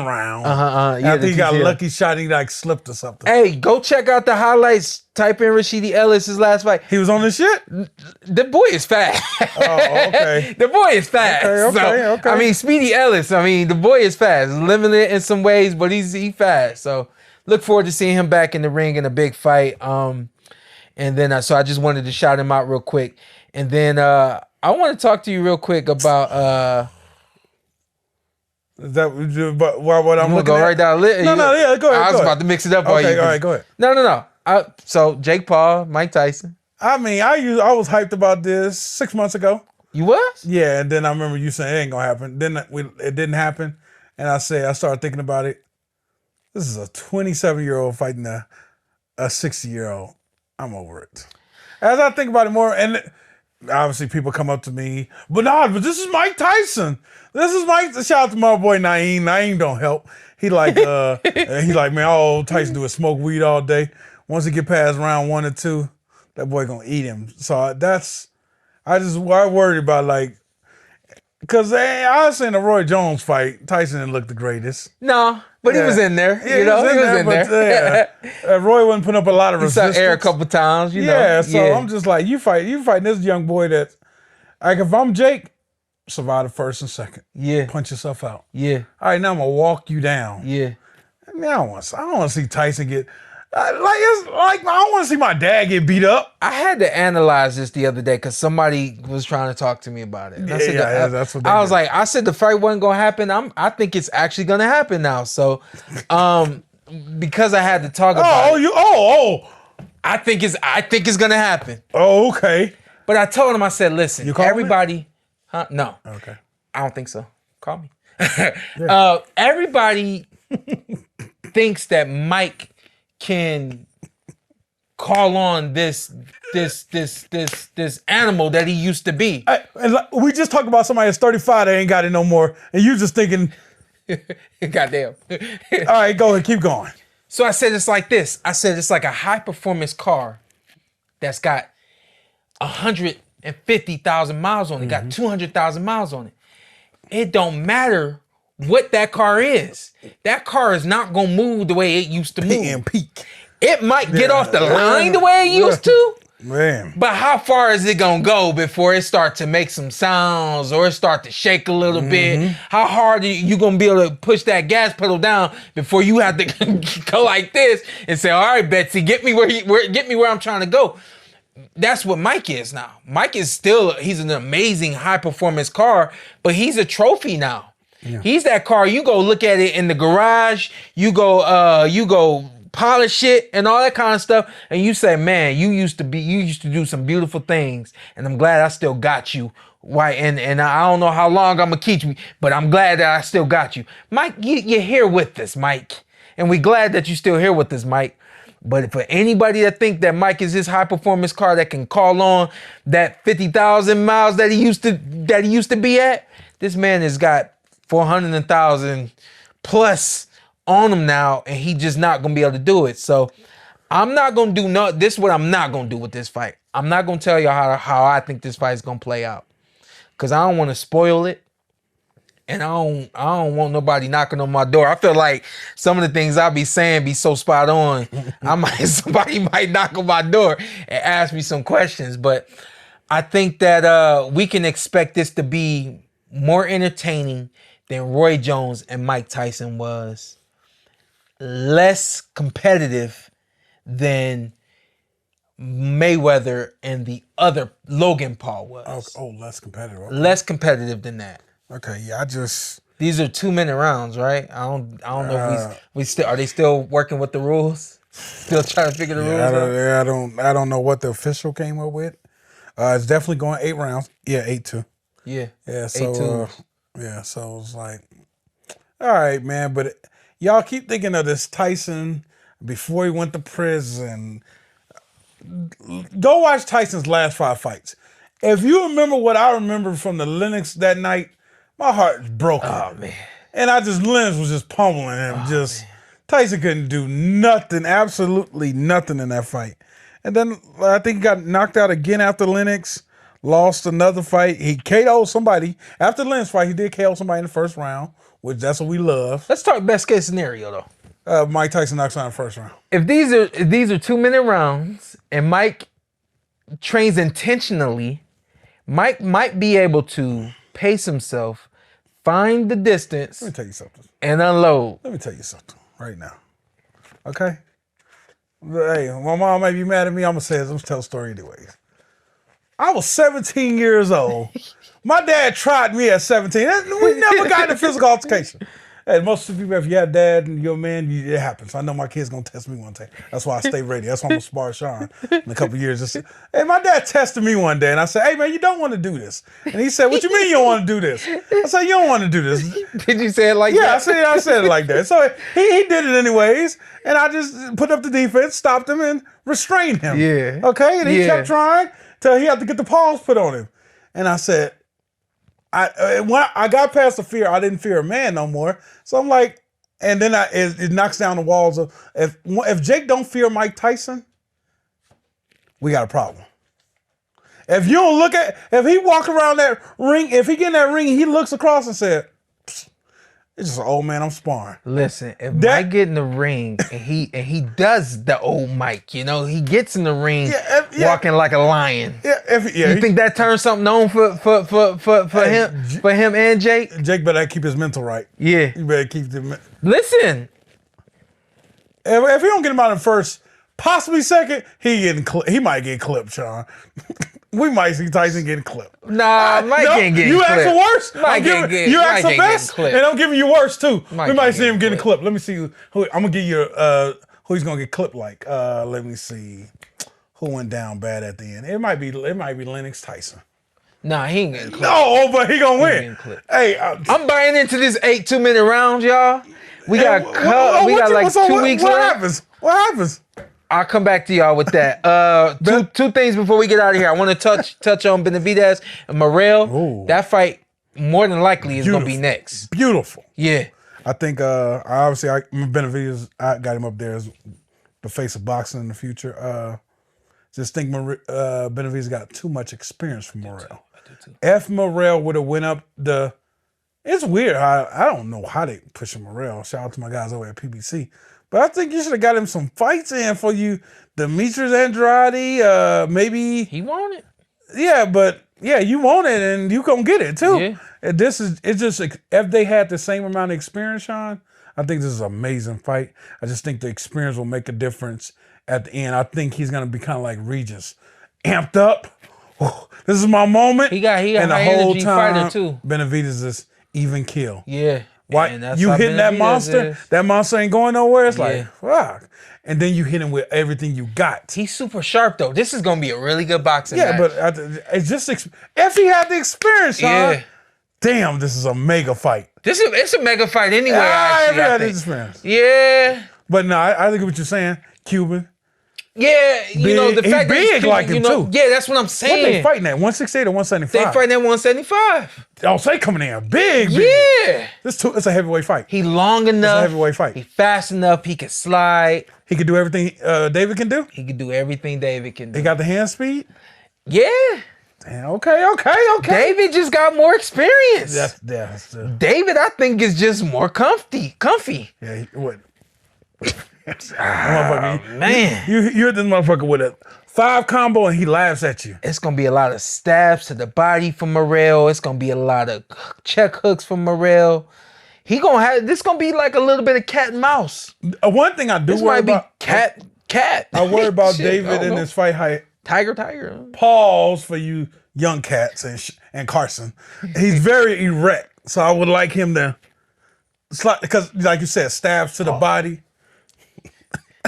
D: round. I think he got a lucky shot. He like slipped or something.
B: Hey, go check out the highlights. Type in Rashidi Ellis' last fight.
D: He was on this shit?
B: The boy is fast.
D: Oh, okay.
B: The boy is fast.
D: Okay.
B: I mean, Speedy Ellis. I mean, the boy is fast. Limited in some ways, but he's fast. So look forward to seeing him back in the ring in a big fight. And then, so I just wanted to shout him out real quick. And then I want to talk to you real quick about.
D: Is that what I'm looking
B: go
D: at?
B: right down.
D: No, yeah, go ahead.
B: I was about to mix it up.
D: Okay, all right, go ahead.
B: No. So Jake Paul, Mike Tyson.
D: I mean, I was hyped about this 6 months ago.
B: You was?
D: Yeah, and then I remember you saying it ain't gonna happen. Then it didn't happen, and I started thinking about it. This is a 27-year-old fighting a 60-year-old. I'm over it. As I think about it more, and obviously people come up to me, but this is Mike Tyson. This is Mike. Shout out to my boy Naeem. Naeem don't help. He like, man, all Tyson do is smoke weed all day. Once he get past round 1 or 2, that boy gonna eat him. So I worried about like, because I was in the Roy Jones fight. Tyson didn't look the greatest.
B: No, but he was in there.
D: Yeah, he was in there. Roy wasn't putting up a lot of resistance.
B: He saw air a couple times,
D: I'm just like, you fighting this young boy that, like, if I'm Jake, survive the first and second.
B: Yeah.
D: Punch yourself out.
B: Yeah.
D: All right, now I'm gonna walk you down.
B: Yeah.
D: I mean, I don't want to see Tyson get I don't want to see my dad get beat up.
B: I had to analyze this the other day because somebody was trying to talk to me about it.
D: That's what
B: I was like, I said the fight wasn't gonna happen. I think it's actually gonna happen now. So, because I had to talk about it. I think it's gonna happen.
D: Oh, okay.
B: But I told him, I said, listen, everybody, huh? No.
D: Okay.
B: I don't think so. Call me.
D: Yeah.
B: Everybody thinks that Mike can call on this animal that he used to be.
D: We just talked about somebody that's 35 that ain't got it no more, and you just thinking,
B: goddamn.
D: All right, go ahead, keep going.
B: So I said it's like this. I said it's like a high performance car that's got 150,000 miles on it, got 200,000 miles on it. It don't matter what that car is. That car is not gonna move the way it used to move.
D: Peak.
B: It might get off the line the way it used to.
D: Man.
B: But how far is it gonna go before it start to make some sounds or it start to shake a little bit? How hard are you gonna be able to push that gas pedal down before you have to go like this and say, all right, Betsy, get me where I'm trying to go. That's what Mike is now. Mike is he's an amazing high performance car, but he's a trophy now. Yeah. He's that car. You go look at it in the garage. You go polish it and all that kind of stuff, and you say, "Man, you used to do some beautiful things, and I'm glad I still got you." Why? And I don't know how long I'm gonna keep you, but I'm glad that I still got you, Mike. You're here with us, Mike, and we're glad that you're still here with us, Mike. But for anybody that think that Mike is this high performance car that can call on that 50,000 miles that he used to be at, this man has got 400,000 plus on him now, and he just not gonna be able to do it. So I'm not gonna do this is what I'm not gonna do with this fight. I'm not gonna tell y'all how I think this fight is gonna play out, because I don't want to spoil it, and I don't want nobody knocking on my door. I feel like some of the things I be saying be so spot on. Somebody might knock on my door and ask me some questions, but I think that we can expect this to be more entertaining than Roy Jones and Mike Tyson was, less competitive than Mayweather and the other Logan Paul was.
D: Oh, less competitive. Okay.
B: Less competitive than that.
D: Okay, yeah,
B: These are 2-minute rounds, right? I don't know if are they still working with the rules? Still trying to figure the rules out?
D: I don't know what the official came up with. It's definitely going 8 rounds. Yeah, 8-2.
B: Yeah.
D: Yeah, so so it's like, all right, man, but y'all keep thinking of this Tyson before he went to prison. Go watch Tyson's last 5 fights. If you remember what I remember from the Lennox that night, my heart is broken.
B: Oh, man.
D: And Lennox was just pummeling him. Man. Tyson couldn't do nothing, absolutely nothing in that fight. And then I think he got knocked out again after Lennox, lost another fight. He KO'd somebody. After the Lennox fight, he did KO somebody in the first round, which that's what we love.
B: Let's talk best case scenario, though.
D: Mike Tyson knocks out in the first round.
B: If these are 2-minute rounds and Mike trains intentionally, Mike might be able to pace himself, find the distance,
D: Let me tell you something.
B: And unload.
D: Let me tell you something right now. Okay? Hey, my mom may be mad at me. I'm going to say this. I'm going to tell the story anyways. I was 17 years old. My dad tried me at 17. We never got in a physical altercation. Hey, most of the people, if you have dad and you're a man, it happens. I know my kid's going to test me one day. That's why I stay ready. That's why I'm going to spar Shawn in a couple of years. Hey, my dad tested me one day, and I said, hey, man, you don't want to do this. And he said, what you mean you don't want to do this? I said, you don't want to do this.
B: Did you say it like that?
D: Yeah, I said it like that. So he did it anyways, and I just put up the defense, stopped him, and restrained him.
B: Yeah.
D: Okay? And he kept trying till he had to get the paws put on him. And I said, when I got past the fear, I didn't fear a man no more. So I'm like, and then it knocks down the walls of, if Jake don't fear Mike Tyson, we got a problem. If you don't if he walk around that ring, if he get in that ring, he looks across and said, it's just an old man I'm sparring.
B: Listen, if Mike get in the ring and he does the old Mike, he gets in the ring walking like a lion. You think that turns something on for him and Jake?
D: Jake better keep his mental right.
B: Yeah.
D: You better keep the
B: Listen.
D: If he don't get him out in first, possibly second, he might get clipped, Shawn. We might see Tyson getting clipped.
B: Nah, Mike ain't getting clipped.
D: You ask the worst? You ask the best?
B: And
D: I'm giving you worse, too.
B: Mike
D: we might see him getting clipped. Let me see. I'm going to give you who he's going to get clipped like. Let me see. Who went down bad at the end? It might be Lennox Tyson.
B: Nah, he ain't getting clipped.
D: No, but he going to win. Hey,
B: I'm buying into this 8 2-minute rounds, y'all. We got like 2 weeks left.
D: What happens?
B: I'll come back to y'all with that. Two things before we get out of here. I want to touch on Benavidez and Morrell.
D: Ooh.
B: That fight more than likely is going to be next.
D: Beautiful.
B: Yeah.
D: I think Benavidez, I got him up there as the face of boxing in the future. Just think Benavidez got too much experience from Morrell. I do too. If Morrell would have went up it's weird. I don't know how they push Morrell. Shout out to my guys over at PBC. But I think you should have got him some fights in for you. Demetrius Andrade, maybe.
B: He want it.
D: Yeah, but you want it and you gonna get it too.
B: Yeah.
D: It's just if they had the same amount of experience, Shawn, I think this is an amazing fight. I just think the experience will make a difference at the end. I think he's gonna be kind of like Regis, amped up. This is my moment.
B: He got
D: and the
B: high
D: whole
B: energy
D: time,
B: fighter too.
D: Benavidez is even kill.
B: Yeah.
D: Why you hitting that monster?
B: Is.
D: That monster ain't going nowhere. It's like fuck. And then you hit him with everything you got.
B: He's super sharp though. This is gonna be a really good boxing match.
D: But it's just if he had the experience, Shawn, damn, this is a mega fight.
B: It's a mega fight anyway. Actually,
D: I think. Experience.
B: Yeah.
D: But no, I think what you're saying, Cuban.
B: Yeah, the fact that he's
D: like him too.
B: Yeah, that's what I'm saying.
D: What they fighting at? 168 or 175?
B: They fighting at 175.
D: Oh, so they coming in big.
B: Yeah.
D: It's a heavyweight fight.
B: He long enough.
D: It's a heavyweight fight.
B: He fast enough. He can slide.
D: He can do everything David can do?
B: He can do everything David can do.
D: He got the hand speed?
B: Yeah.
D: Damn, okay.
B: David just got more experience.
D: That's
B: David, I think, is just more comfy.
D: Yeah, what?
B: Man.
D: You hit this motherfucker with a 5 combo and he laughs at you.
B: It's going to be a lot of stabs to the body from Morrell. It's going to be a lot of check hooks from Morrell. This going to be like a little bit of cat and mouse.
D: One thing I do worry about.
B: Cat.
D: I worry about David in this fight height.
B: Tiger.
D: Pause for you young cats and Carson. He's very erect. So I would like him to, because like you said, stabs to the body.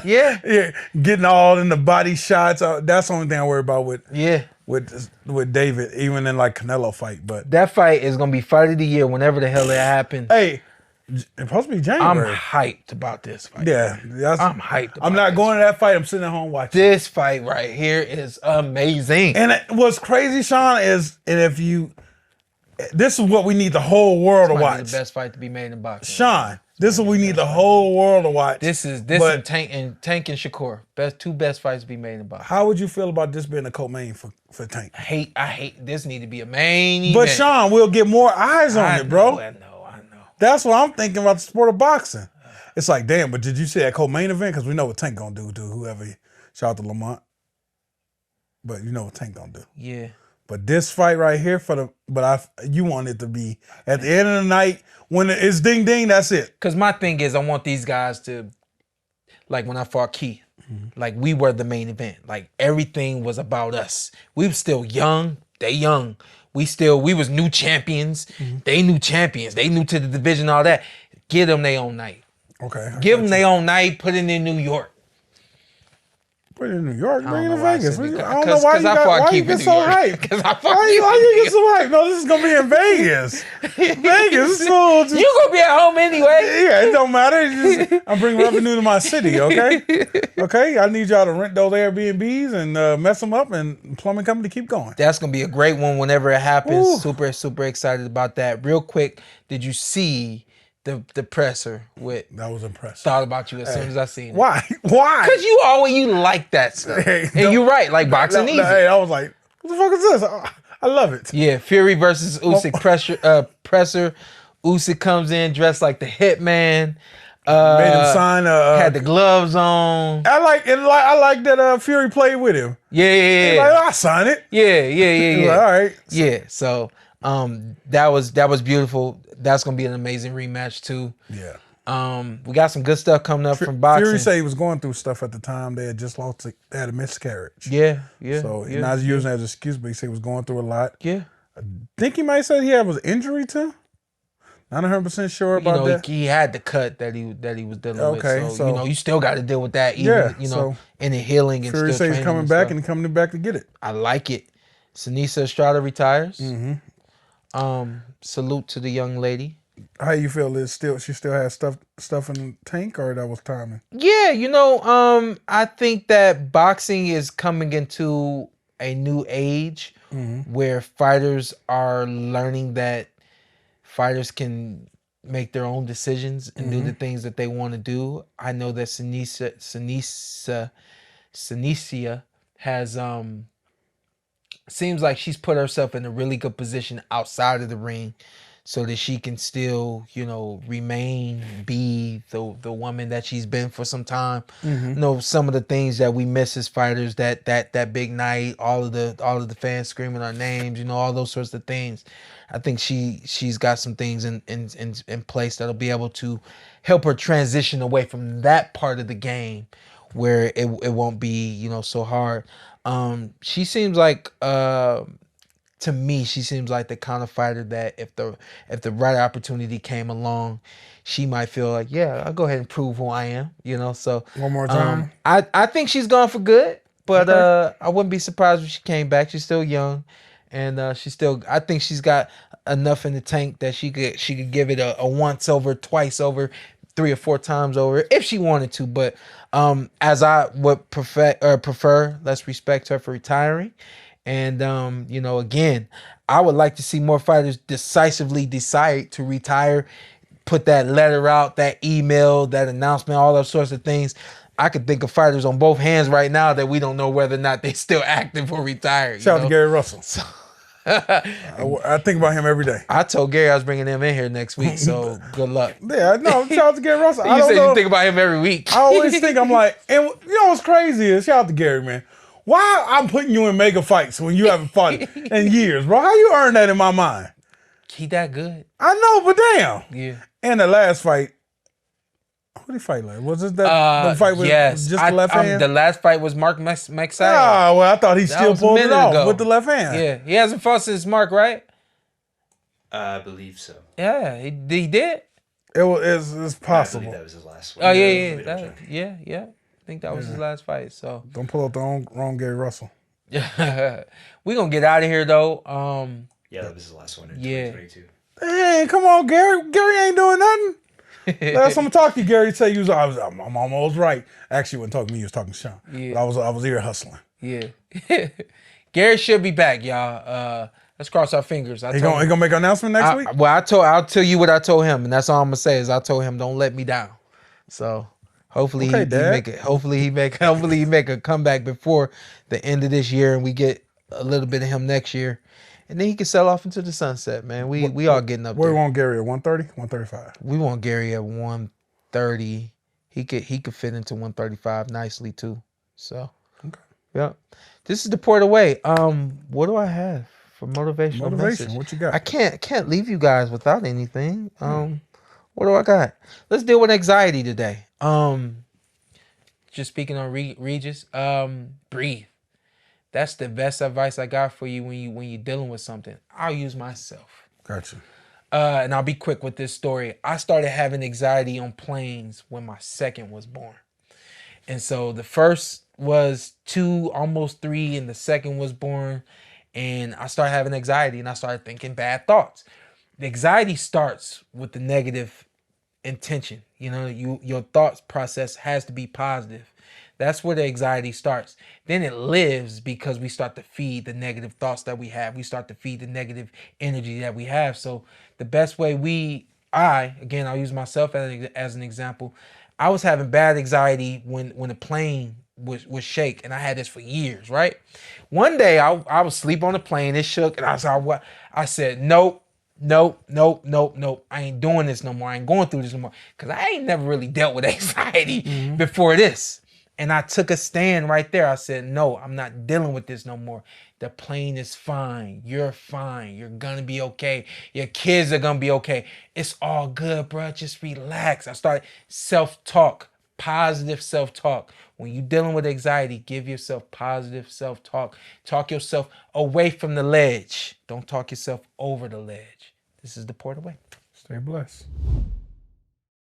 B: Yeah.
D: Yeah, getting all in the body shots. That's the only thing I worry about with David, even in like Canelo fight. But
B: that fight is gonna be fight of the year whenever the hell it happens.
D: Hey, it's supposed to be January.
B: I'm hyped about this fight.
D: Yeah,
B: I'm hyped.
D: I'm not going to that fight. I'm sitting at home watching.
B: This fight right here is amazing.
D: And what's crazy, Shawn, is this is what we need the whole world to watch.
B: The best fight to be made in boxing.
D: Shawn, this is what we need the whole world to watch.
B: This and Tank and Shakur. Two best fights to be made in boxing.
D: How would you feel about this being a co-main for Tank?
B: I hate this need to be a main event.
D: But Shawn, we'll get more eyes on it, bro.
B: I know.
D: That's what I'm thinking about the sport of boxing. It's like, damn, but did you see that co-main event? Because we know what Tank gonna do to whoever. Shout out to Lamont. But you know what Tank gonna do.
B: Yeah.
D: But this fight right here you want it to be at the end of the night when it's ding ding. That's it.
B: Because my thing is, I want these guys to, like when I fought Keith, like we were the main event. Like everything was about us. We were still young. They young. We was new champions. They new champions. They new to the division. All that. Give them their own night.
D: Okay.
B: Give them their own night. Put it in New York.
D: Put it in New York, bring it to
B: why I
D: Vegas.
B: said
D: I don't know why you get so hyped. Why you get so hyped? No, this is gonna be in Vegas. Vegas, so
B: you gonna be at home anyway.
D: Yeah, it don't matter. I'm bringing revenue to my city. Okay, okay. I need y'all to rent those Airbnbs and mess them up, and plumbing company keep going.
B: That's gonna be a great one whenever it happens.
D: Ooh.
B: Super excited about that. Real quick, did you see the presser with
D: That was impressive.
B: thought about you as soon as I seen it?
D: Why? Why?
B: Because you like that stuff.
D: Hey,
B: and you're right, like boxing easy.
D: Hey, I was like, what the fuck is this? I love it.
B: Yeah, Fury versus Usyk presser. Usyk comes in dressed like the hitman.
D: Made him sign
B: had the gloves on.
D: I like that Fury played with him.
B: Yeah.
D: Like, I'll sign it.
B: Yeah.
D: Like, all right.
B: Yeah. So that was beautiful. That's gonna be an amazing rematch too.
D: Yeah.
B: We got some good stuff coming up from boxing.
D: Fury said he was going through stuff at the time. They had just lost. They had a miscarriage.
B: Yeah.
D: So not using it as an excuse, but he said he was going through a lot.
B: Yeah.
D: I think he might have said he had was injury too. Not 100% sure about that.
B: He had the cut that he was dealing with. So you still got to deal with that. Even, in the healing and
D: Fury
B: still
D: says he's coming back and coming back to get it.
B: I like it. Seniesa Estrada retires.
D: Mm-hmm.
B: Salute to the young lady.
D: How you feel? She still has stuff in the tank, or that was timing?
B: Yeah, I think that boxing is coming into a new age where fighters are learning that fighters can make their own decisions and do the things that they want to do. I know that Seniesa has seems like she's put herself in a really good position outside of the ring so that she can still, be the woman that she's been for some time. Some of the things that we miss as fighters, that big night, all of the fans screaming our names, all those sorts of things. I think she's got some things in place that'll be able to help her transition away from that part of the game where it won't be, so hard. She seems like to me, she seems like the kind of fighter that if the right opportunity came along, she might feel like, yeah, I'll go ahead and prove who I am, So
D: one more time.
B: I think she's gone for good, but I wouldn't be surprised if she came back. She's still young, and I think she's got enough in the tank that she could give it a once over, twice over, 3 or 4 times over if she wanted to. But as I would prefer, let's respect her for retiring. And, again, I would like to see more fighters decisively decide to retire, put that letter out, that email, that announcement, all those sorts of things. I could think of fighters on both hands right now that we don't know whether or not they're still active or retired.
D: Shout out to Gary Russell. I think about him every day.
B: I told Gary I was bringing him in here next week, so good luck.
D: Yeah, no, shout out to Gary Russell.
B: You said you think about him every week.
D: I always think, I'm like, and what's crazy is, shout out to Gary, man. Why I'm putting you in mega fights when you haven't fought in years, bro? How you earn that in my mind?
B: He that good.
D: I know, but damn.
B: Yeah.
D: And the last fight, who did he fight like? Was it the fight with just the left hand?
B: The last fight was Mark Mexia.
D: Oh, well, I thought he still pulled it off with the left hand.
B: Yeah, he hasn't fought since Mark, right?
C: I believe so.
B: Yeah, he did.
D: It's
C: I
D: possible.
C: believe that was his last one.
B: Oh
C: Let me
B: yeah.
C: check.
B: I think that was his last fight. So
D: Don't pull up the wrong Gary Russell.
B: we gonna get out of here though.
C: Yeah, that was his last one in
B: Yeah.
C: 2022.
D: Hey, come on, Gary. Gary ain't doing nothing. Last time I talked to you, Gary said I'm almost right. Actually, when talking to me, he was talking to Shawn.
B: Yeah.
D: But I was ear hustling.
B: Yeah. Gary should be back, y'all. Let's cross our fingers.
D: He gonna make an announcement next week?
B: Well, I'll tell you what I told him, and that's all I'm gonna say is I told him don't let me down. So hopefully he make it. Hopefully he make a comeback before the end of this year, and we get a little bit of him next year, and then he can sell off into the sunset, man. We all getting up
D: Where
B: there.
D: we want Gary at 130, 135?
B: We want Gary at 130. He could fit into 135 nicely too. So
D: Okay.
B: yeah. This is the PorterWay. What do I have for motivational message?
D: What you got?
B: I can't leave you guys without anything. What do I got? Let's deal with anxiety today. Just speaking on Regis, breathe. That's the best advice I got for you when you're dealing with something. I'll use myself.
D: Gotcha.
B: And I'll be quick with this story. I started having anxiety on planes when my second was born. And so the first was 2, almost 3, and the second was born. And I started having anxiety and I started thinking bad thoughts. The anxiety starts with the negative intention. You know, your thoughts process has to be positive. That's where the anxiety starts. Then it lives because we start to feed the negative thoughts that we have. We start to feed the negative energy that we have. So the best way I'll use myself as an example. I was having bad anxiety when the plane was shake, and I had this for years, right? One day I was asleep on the plane, it shook, and I said, nope. I ain't doing this no more. I ain't going through this no more. Because I ain't never really dealt with anxiety before this. And I took a stand right there. I said, no, I'm not dealing with this no more. The plane is fine. You're fine. You're going to be okay. Your kids are going to be okay. It's all good, bro. Just relax. I started self-talk, positive self-talk. When you're dealing with anxiety, give yourself positive self-talk. Talk yourself away from the ledge. Don't talk yourself over the ledge. This is the PorterWay.
D: Stay blessed.